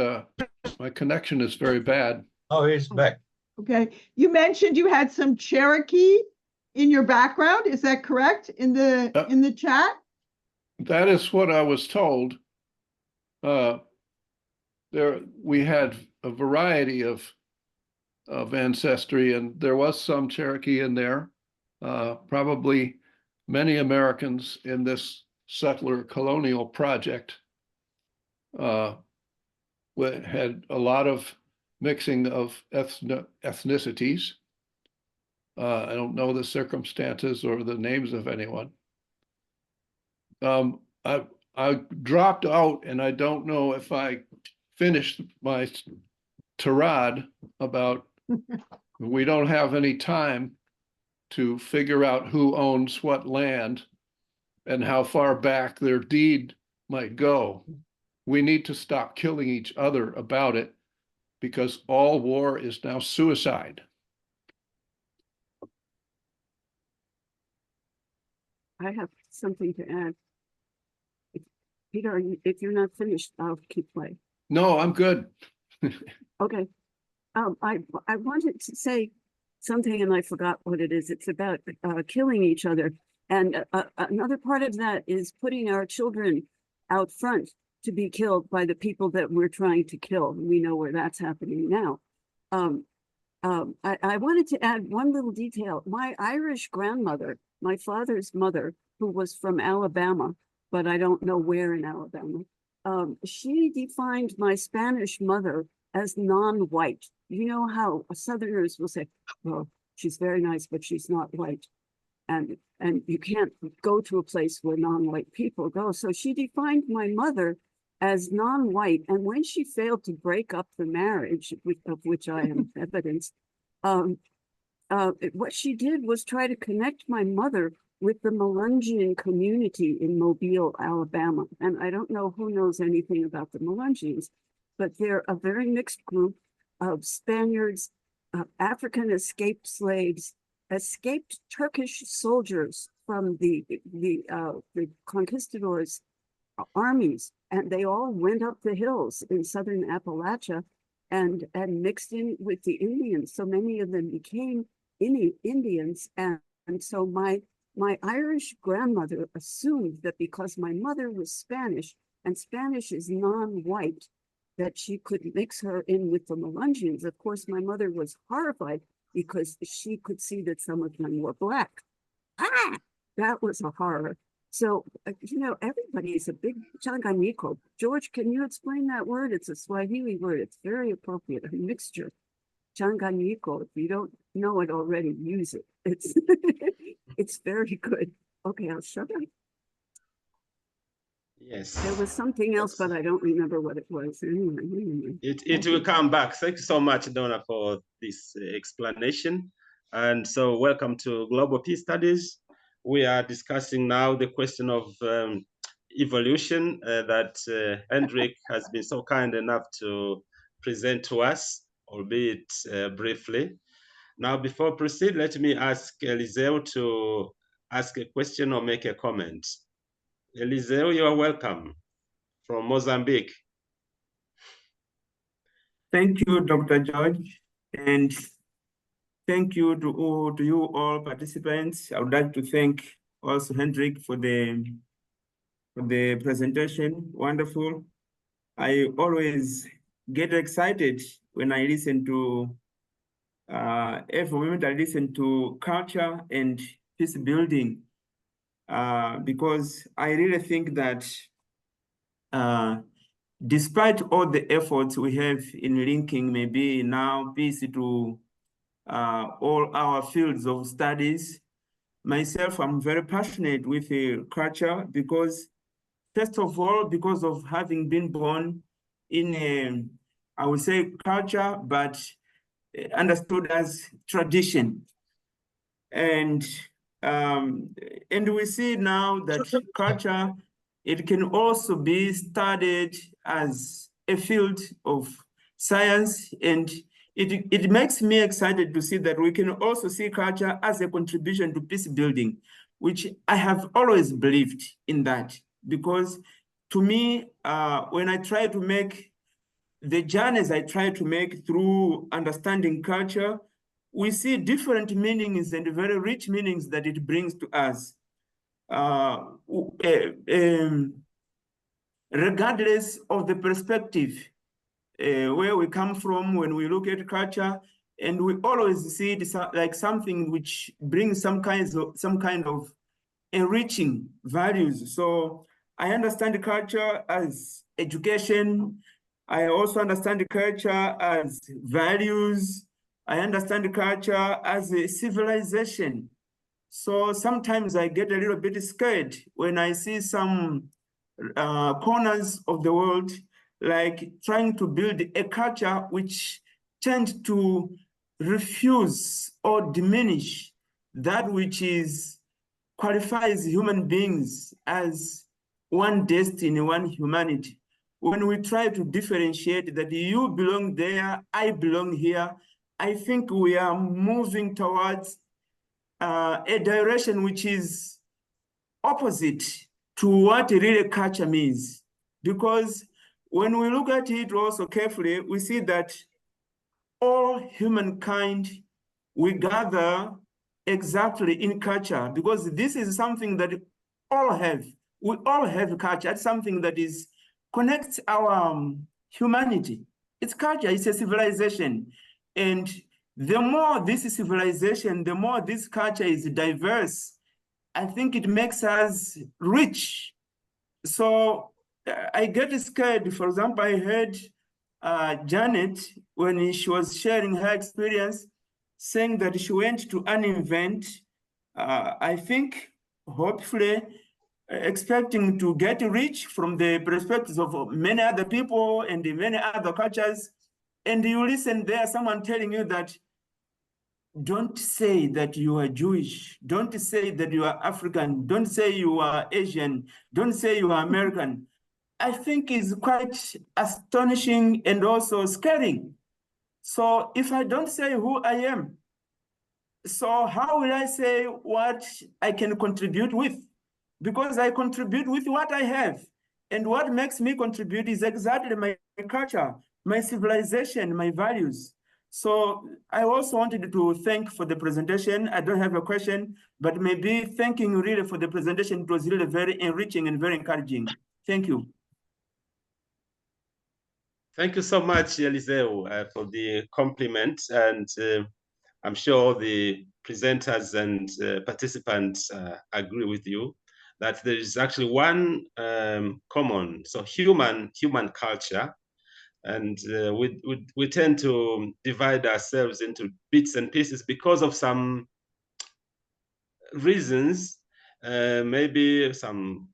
my connection is very bad. Oh, he's back. Okay. You mentioned you had some Cherokee in your background. Is that correct in the chat? That is what I was told. We had a variety of of ancestry, and there was some Cherokee in there. Probably many Americans in this settler colonial project had a lot of mixing of ethnicities. I don't know the circumstances or the names of anyone. I dropped out, and I don't know if I finished my tirade about we don't have any time to figure out who owns what land and how far back their deed might go. We need to stop killing each other about it, because all war is now suicide. I have something to add. Peter, if you're not finished, I'll keep playing. No, I'm good. Okay. I wanted to say something and I forgot what it is. It's about killing each other. And another part of that is putting our children out front to be killed by the people that we're trying to kill. We know where that's happening now. I wanted to add one little detail. My Irish grandmother, my father's mother, who was from Alabama, but I don't know where in Alabama, she defined my Spanish mother as non-white. You know how Southerners will say, well, she's very nice, but she's not white. And you can't go to a place where non-white people go. So she defined my mother as non-white. And when she failed to break up the marriage, of which I am evidence, what she did was try to connect my mother with the Melungeon community in Mobile, Alabama. And I don't know who knows anything about the Melungeons, but they're a very mixed group of Spaniards, African escaped slaves, escaped Turkish soldiers from the conquistadors' armies, and they all went up the hills in southern Appalachia and mixed in with the Indians. So many of them became Indians, and so my Irish grandmother assumed that because my mother was Spanish, and Spanish is non-white, that she could mix her in with the Melungeons. Of course, my mother was horrified because she could see that some of them were black. Ah, that was a horror. So, you know, everybody is a big changanyiko. George, can you explain that word? It's a Swahili word. It's very appropriate, a mixture. Changanyiko. If you don't know it already, use it. It's it's very good. Okay, I'll shut up. Yes. There was something else, but I don't remember what it was. Anyway. It will come back. Thank you so much, Donna, for this explanation. And so welcome to Global Peace Studies. We are discussing now the question of evolution that Hendrik has been so kind enough to present to us, albeit briefly. Now, before proceed, let me ask Eliseo to ask a question or make a comment. Eliseo, you are welcome from Mozambique. Thank you, Dr. George, and thank you to you all participants. I would like to thank also Hendrik for the presentation. Wonderful. I always get excited when I listen to every moment I listen to culture and peace building, because I really think that despite all the efforts we have in linking maybe now peace to all our fields of studies, myself, I'm very passionate with culture because, first of all, because of having been born in a, I would say culture, but understood as tradition. And we see now that culture, it can also be studied as a field of science, and it makes me excited to see that we can also see culture as a contribution to peace building, which I have always believed in that, because to me, when I try to make the journeys I try to make through understanding culture, we see different meanings and very rich meanings that it brings to us. Regardless of the perspective where we come from when we look at culture, and we always see it like something which brings some kind of enriching values. So I understand the culture as education. I also understand the culture as values. I understand the culture as a civilization. So sometimes I get a little bit scared when I see some corners of the world like trying to build a culture which tends to refuse or diminish that which qualifies human beings as one destiny, one humanity. When we try to differentiate that you belong there, I belong here, I think we are moving towards a direction which is opposite to what really culture means. Because when we look at it also carefully, we see that all humankind, we gather exactly in culture, because this is something that all have. We all have culture. It's something that connects our humanity. It's culture, it's a civilization. And the more this civilization, the more this culture is diverse, I think it makes us rich. So I get scared. For example, I heard Janet, when she was sharing her experience, saying that she went to an event, I think, hopefully, expecting to get rich from the perspectives of many other people and many other cultures. And you listen there, someone telling you that, don't say that you are Jewish, don't say that you are African, don't say you are Asian, don't say you are American. I think is quite astonishing and also scaring. So if I don't say who I am, so how will I say what I can contribute with? Because I contribute with what I have. And what makes me contribute is exactly my culture, my civilization, my values. So I also wanted to thank for the presentation. I don't have a question, but maybe thanking really for the presentation. It was really very enriching and very encouraging. Thank you. Thank you so much, Eliseu, for the compliment. And I'm sure the presenters and participants agree with you that there is actually one common, so human culture. And we tend to divide ourselves into bits and pieces because of some reasons, maybe some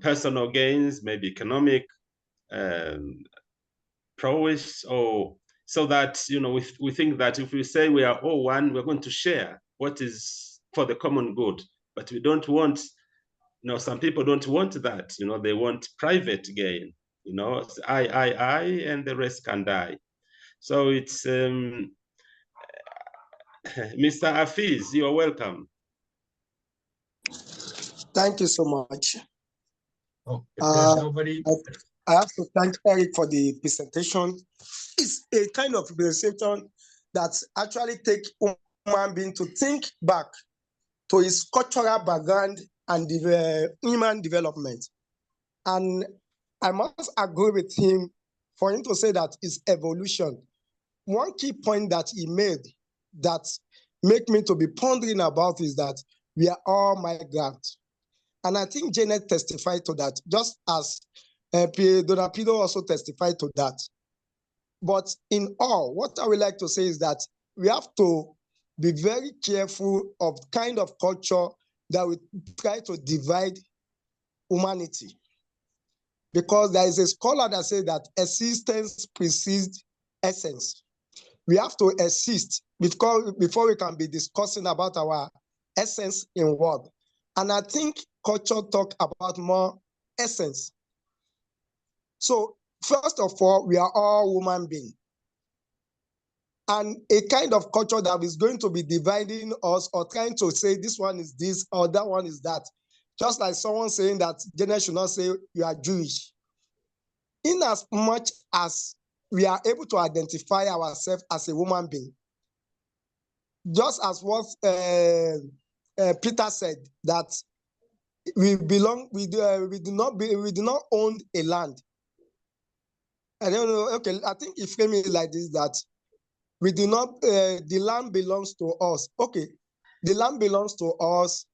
personal gains, maybe economic prowess, or so that we think that if we say we are all one, we're going to share what is for the common good. But we don't want, some people don't want that. They want private gain. I, and the rest can die. So it's Mr. Afiz, you are welcome. Thank you so much. Oh, if there's nobody. I have to thank Eric for the presentation. It's a kind of presentation that actually takes human being to think back to his cultural background and human development. And I must agree with him for him to say that it's evolution. One key point that he made that make me to be pondering about is that we are all migrants. And I think Janet testified to that, just as Donapido also testified to that. But in all, what I would like to say is that we have to be very careful of kind of culture that we try to divide humanity. Because there is a scholar that says that existence precedes essence. We have to exist before we can be discussing about our essence in world. And I think culture talk about more essence. So first of all, we are all human beings. And a kind of culture that is going to be dividing us or trying to say this one is this or that one is that. Just like someone saying that Janet should not say you are Jewish. In as much as we are able to identify ourselves as a human being, just as what Peter said, that we belong, we do not own a land. I don't know. Okay, I think he framed it like this: that We do not, the land belongs to us. Okay, the land belongs to us.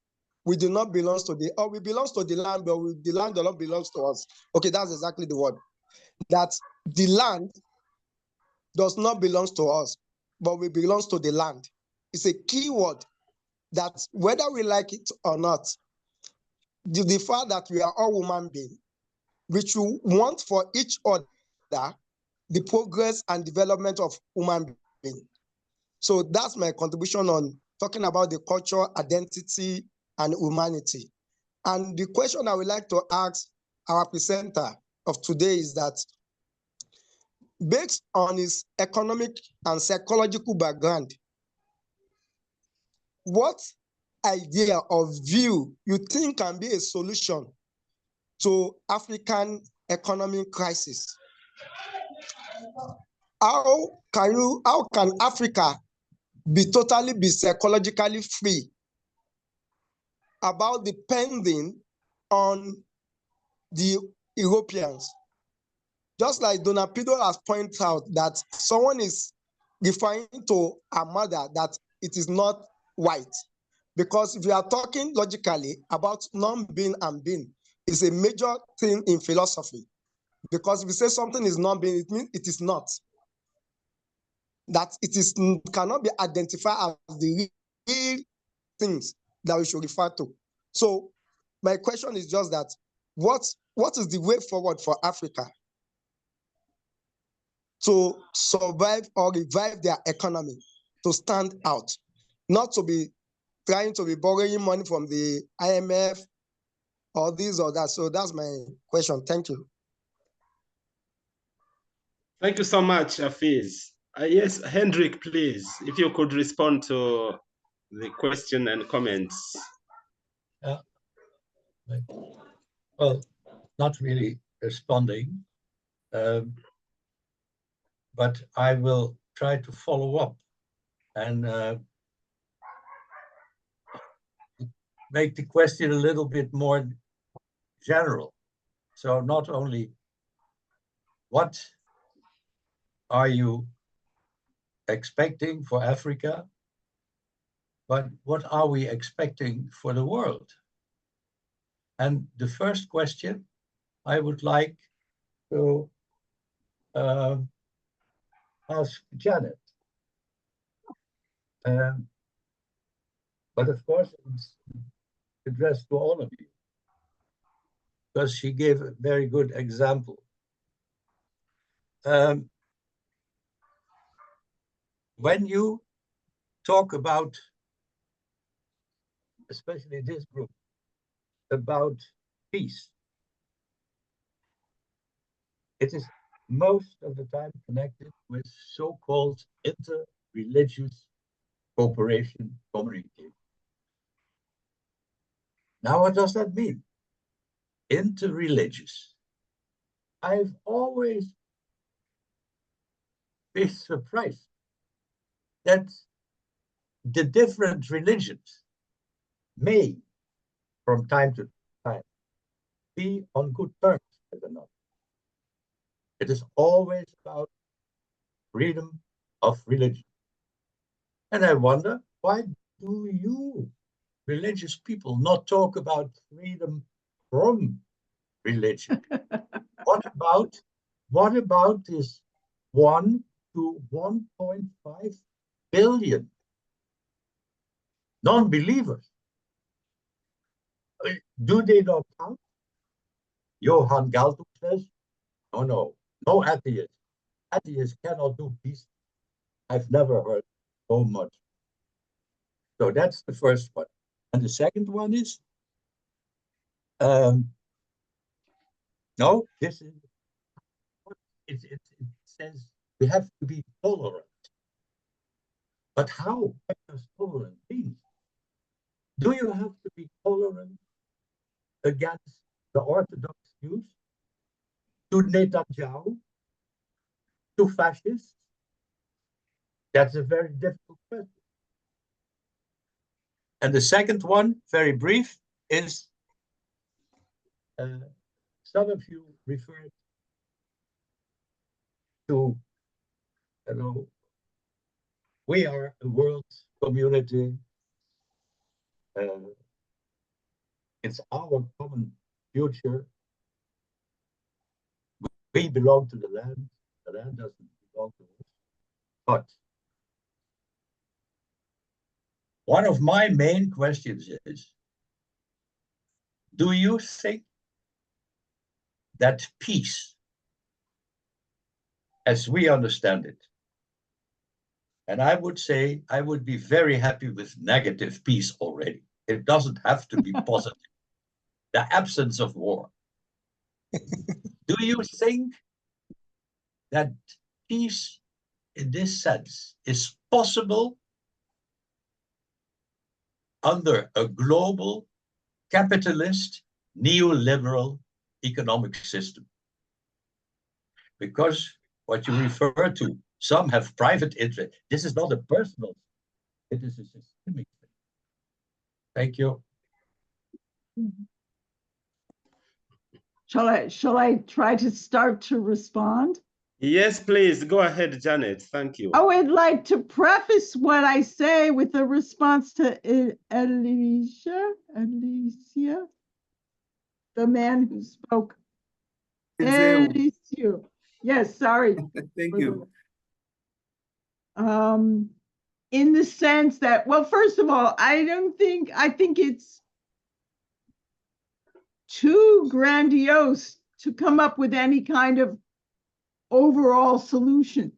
We do not belong to the, or we belong to the land, but the land does not belong to us. Okay, that's exactly the word. That the land does not belong to us, but we belong to the land. It's a key word that whether we like it or not, the fact that we are all human beings, which we want for each other the progress and development of human beings. So that's my contribution on talking about the culture, identity, and humanity. And the question I would like to ask our presenter of today is that, based on his economic and psychological background, what idea or view you think can be a solution to African economic crisis? How can Africa be psychologically free about depending on the Europeans? Just like Donapido has pointed out that someone is referring to a mother that it is not white. Because if we are talking logically about non-being and being, is a major thing in philosophy. Because if we say something is non-being, it means it is not. That it is cannot be identified as the real things that we should refer to. So my question is just that, what is the way forward for Africa to survive or revive their economy, to stand out, not to be trying to be borrowing money from the IMF or this or that? So that's my question. Thank you. Thank you so much, Afiz. Yes, Hendrik, please, if you could respond to the question and comments. Well, not really responding, but I will try to follow up and make the question a little bit more general. So not only what are you expecting for Africa, but what are we expecting for the world? And the first question I would like to ask Janet. But of course, it's addressed to all of you, because she gave a very good example. When you talk about, especially this group, about peace, it is most of the time connected with so-called inter-religious cooperation, communication. Now, what does that mean? Inter-religious. I've always been surprised that the different religions may, from time to time, be on good terms with another. It is always about freedom of religion. And I wonder, why do you religious people not talk about freedom from religion? What about this 1 to 1.5 billion non-believers? Do they not count? Johann Galtung says, no atheists. Atheists cannot do peace. I've never heard so much. So that's the first one. And the second one is, no, this is, it says we have to be tolerant. But how? What does tolerant mean? Do you have to be tolerant against the Orthodox Jews, to Netanyahu, to fascists? That's a very difficult question. And the second one, very brief, is some of you referred to We are a world community. It's our common future. We belong to the land doesn't belong to us. But one of my main questions is, do you think that peace, as we understand it, and I would say I would be very happy with negative peace already. It doesn't have to be positive. The absence of war. Do you think that peace in this sense is possible under a global capitalist neoliberal economic system? Because what you refer to, some have private interest. This is not a personal, it is a systemic thing. Thank you. Shall I try to start to respond? Yes, please, go ahead, Janet. Thank you. I would like to preface what I say with a response to Alicia, the man who spoke. Alicia. Yes, sorry. Thank you. In the sense that, well, first of all, I think it's too grandiose to come up with any kind of overall solution.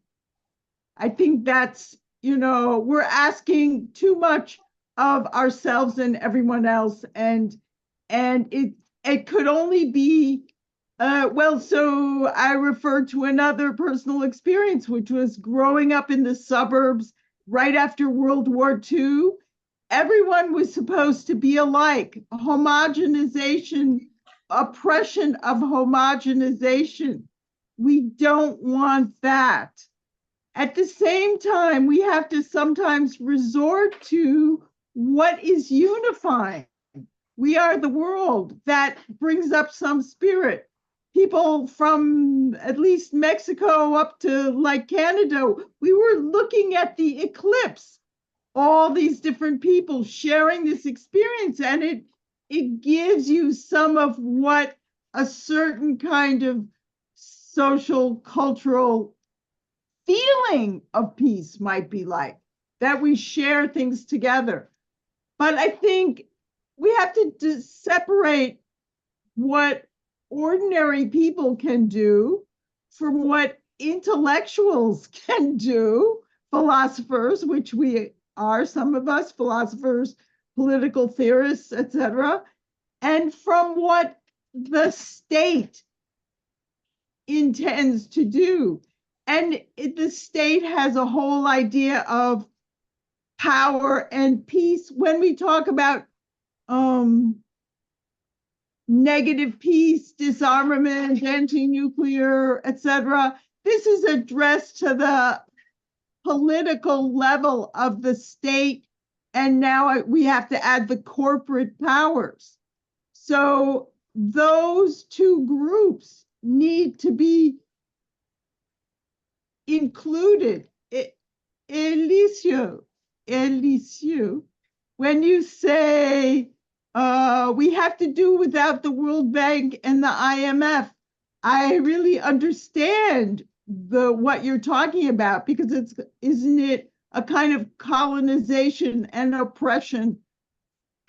I think that's, we're asking too much of ourselves and everyone else, and it could only be so I referred to another personal experience, which was growing up in the suburbs right after World War II. Everyone was supposed to be alike. Homogenization, oppression of homogenization. We don't want that. At the same time, we have to sometimes resort to what is unifying. We are the world. That brings up some spirit. People from at least Mexico up to like Canada, we were looking at the eclipse, all these different people sharing this experience, and it gives you some of what a certain kind of social, cultural feeling of peace might be like, that we share things together. But I think we have to separate what ordinary people can do from what intellectuals can do, philosophers, which we are, some of us, philosophers, political theorists, etc., and from what the state intends to do. And the state has a whole idea of power and peace. When we talk about negative peace, disarmament, anti-nuclear, etc., this is addressed to the political level of the state, and now we have to add the corporate powers. So those two groups need to be included. Elicio, when you say we have to do without the World Bank and the IMF, I really understand what you're talking about, because isn't it a kind of colonization and oppression,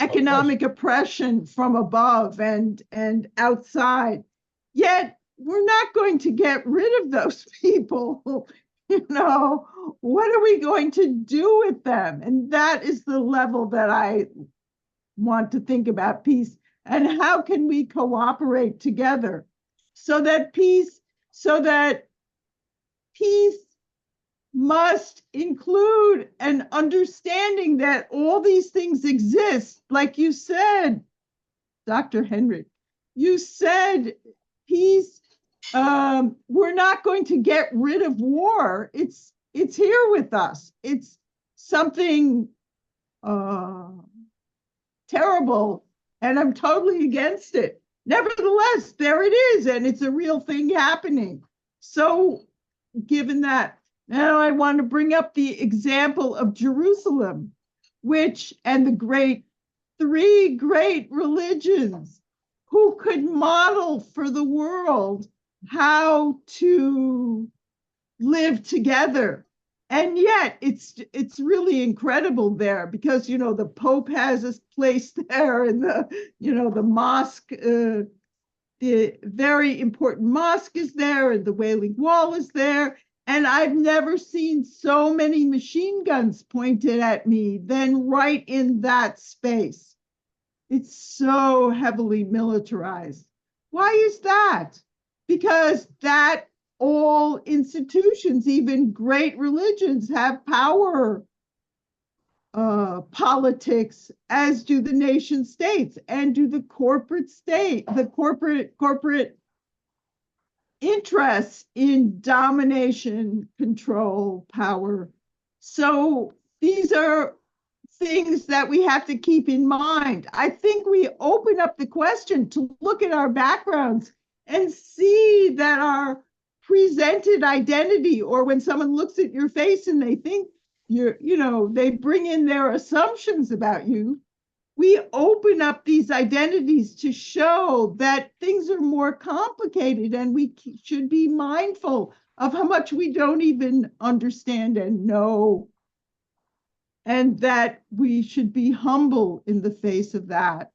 economic oppression from above and outside? Yet we're not going to get rid of those people. What are we going to do with them? And that is the level that I want to think about peace, and how can we cooperate together so that peace must include an understanding that all these things exist. Like you said, Dr. Hendrik, you said peace, we're not going to get rid of war. It's here with us. It's something terrible, and I'm totally against it. Nevertheless, there it is, and it's a real thing happening. So given that, Now I want to bring up the example of Jerusalem, and the three great religions who could model for the world how to live together. And yet it's really incredible there because, the Pope has a place there, and the mosque, the very important mosque is there, and the Wailing Wall is there. And I've never seen so many machine guns pointed at me than right in that space. It's so heavily militarized. Why is that? Because all institutions, even great religions, have power politics, as do the nation states, and do the corporate interests in domination, control, power. So these are things that we have to keep in mind. I think we open up the question to look at our backgrounds and see that our presented identity, or when someone looks at your face and they think they bring in their assumptions about you, we open up these identities to show that things are more complicated, and we should be mindful of how much we don't even understand and know, and that we should be humble in the face of that.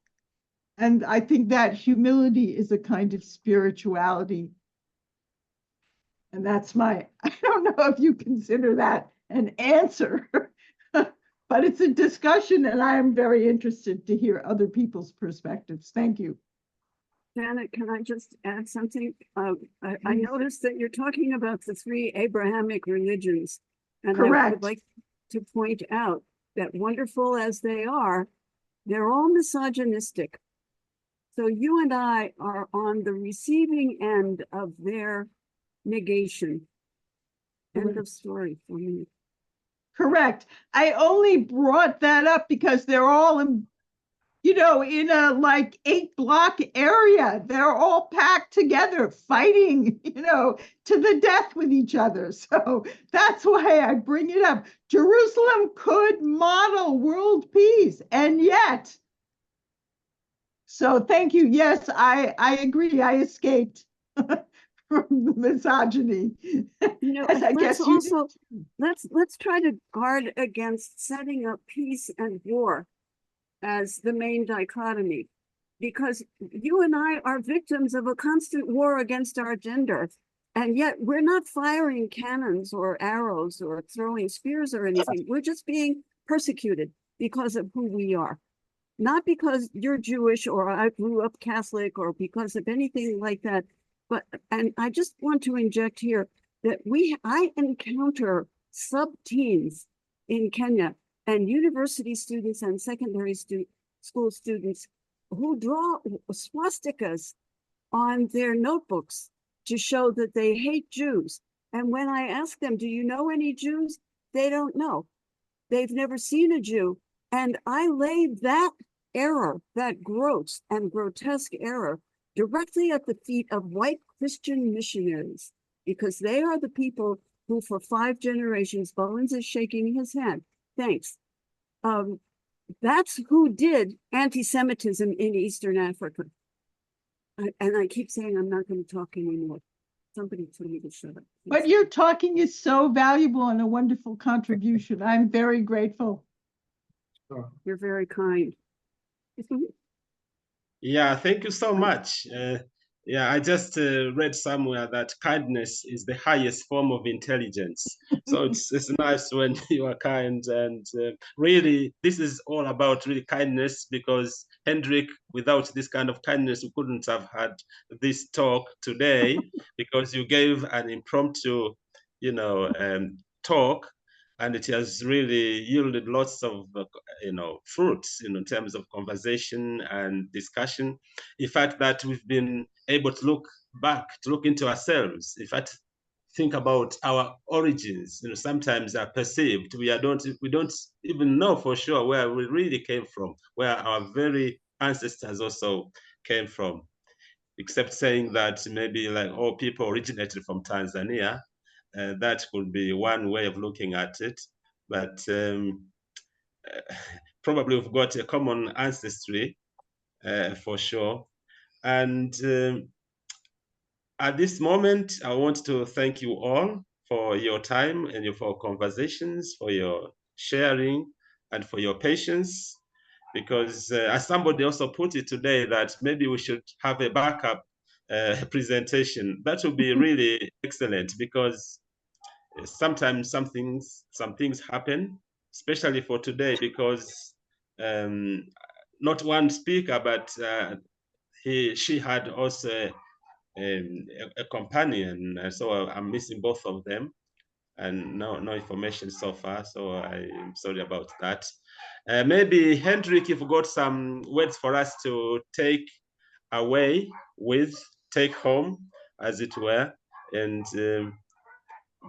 And I think that humility is a kind of spirituality. And that's I don't know if you consider that an answer, but it's a discussion, and I am very interested to hear other people's perspectives. Thank you. Janet, can I just add something? I noticed that you're talking about the three Abrahamic religions. And I would like to point out that, wonderful as they are, they're all misogynistic. So you and I are on the receiving end of their negation. End of story for me. Correct. I only brought that up because they're all in a 8-block area. They're all packed together, fighting, to the death with each other. So that's why I bring it up. Jerusalem could model world peace, and yet. So thank you. Yes, I agree. I escaped from the misogyny. Let's try to guard against setting up peace and war as the main dichotomy, because you and I are victims of a constant war against our gender, and yet we're not firing cannons or arrows or throwing spears or anything. We're just being persecuted because of who we are, not because you're Jewish or I grew up Catholic or because of anything like that. And I just want to inject here that I encounter sub-teens in Kenya and university students and secondary school students who draw swastikas on their notebooks to show that they hate Jews. And when I ask them, do you know any Jews? They don't know. They've never seen a Jew. And I laid that error, that gross and grotesque error, directly at the feet of white Christian missionaries, because they are the people who for 5 generations, Bullens is shaking his head, thanks. That's who did anti-Semitism in Eastern Africa. And I keep saying I'm not going to talk anymore. Somebody told me to shut up. But your talking is so valuable and a wonderful contribution. I'm very grateful. You're very kind. Yeah, thank you so much. Yeah, I just read somewhere that kindness is the highest form of intelligence. So it's nice when you are kind, and really, this is all about really kindness, because Hendrik, without this kind of kindness, we couldn't have had this talk today, because you gave an impromptu, talk, and it has really yielded lots of, fruits, in terms of conversation and discussion. In fact, that we've been able to look back, to look into ourselves. In fact, think about our origins. Sometimes are perceived. We don't even know for sure where we really came from, where our very ancestors also came from, except saying that maybe all people originated from Tanzania. that could be one way of looking at it. But probably we've got a common ancestry for sure. And at this moment, I want to thank you all for your time and for conversations, for your sharing, and for your patience. Because as somebody also put it today, that maybe we should have a backup presentation. That would be really excellent, because sometimes some things happen, especially for today, because not one speaker, but she had also a companion, so I'm missing both of them, and no information so far, so I'm sorry about that. Maybe Hendrik, you've got some words for us to take away with, take home, as it were, and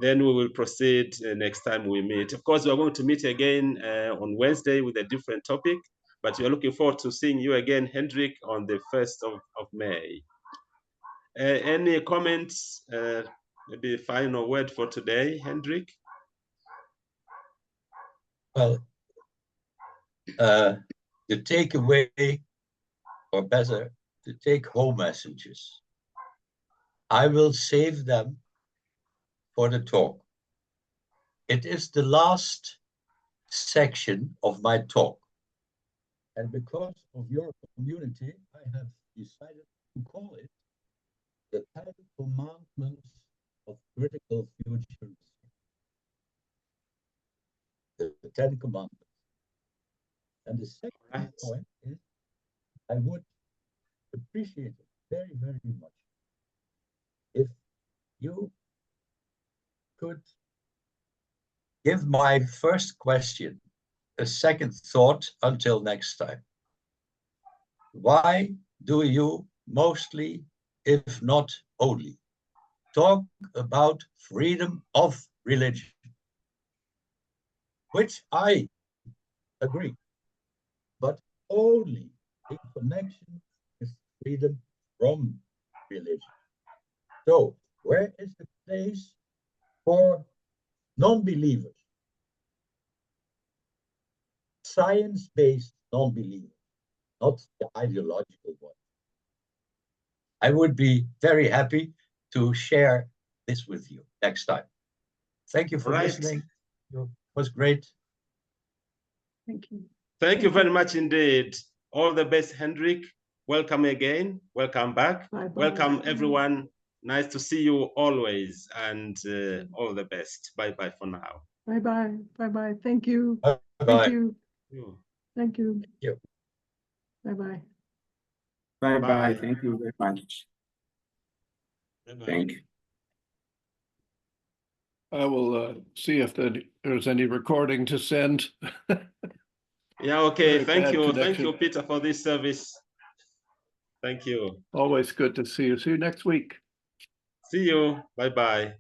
then we will proceed next time we meet. Of course, we are going to meet again on Wednesday with a different topic, but we are looking forward to seeing you again, Hendrik, on the 1st of May. Any comments, maybe a final word for today, Hendrik? Well, the takeaway, or better, the take-home messages, I will save them for the talk. It is the last section of my talk. And because of your community, I have decided to call it the 10 Commandments of Critical Future. The 10 Commandments. And the second point is, I would appreciate it very, very much if you could give my first question a second thought until next time. Why do you mostly, if not only, talk about freedom of religion? Which I agree, but only in connection with freedom from religion. So, where is the place for non-believers? Science-based non-believers, not the ideological one. I would be very happy to share this with you next time. Thank you for listening. It was great. Thank you. Thank you very much indeed. All the best, Hendrik. Welcome again. Welcome back. Bye-bye. Welcome, everyone. Nice to see you always, and all the best. Bye-bye for now. Bye-bye. Bye-bye. Thank you. Bye-bye. Thank you. Thank you. Thank you. Bye-bye. Bye-bye. Thank you very much. Bye-bye. Thank you. I will see if there's any recording to send. Yeah, okay. Very Thank bad you. Thank connection. you, Peter, for this service. Thank you. Always good to see you. See you next week. See you. Bye-bye.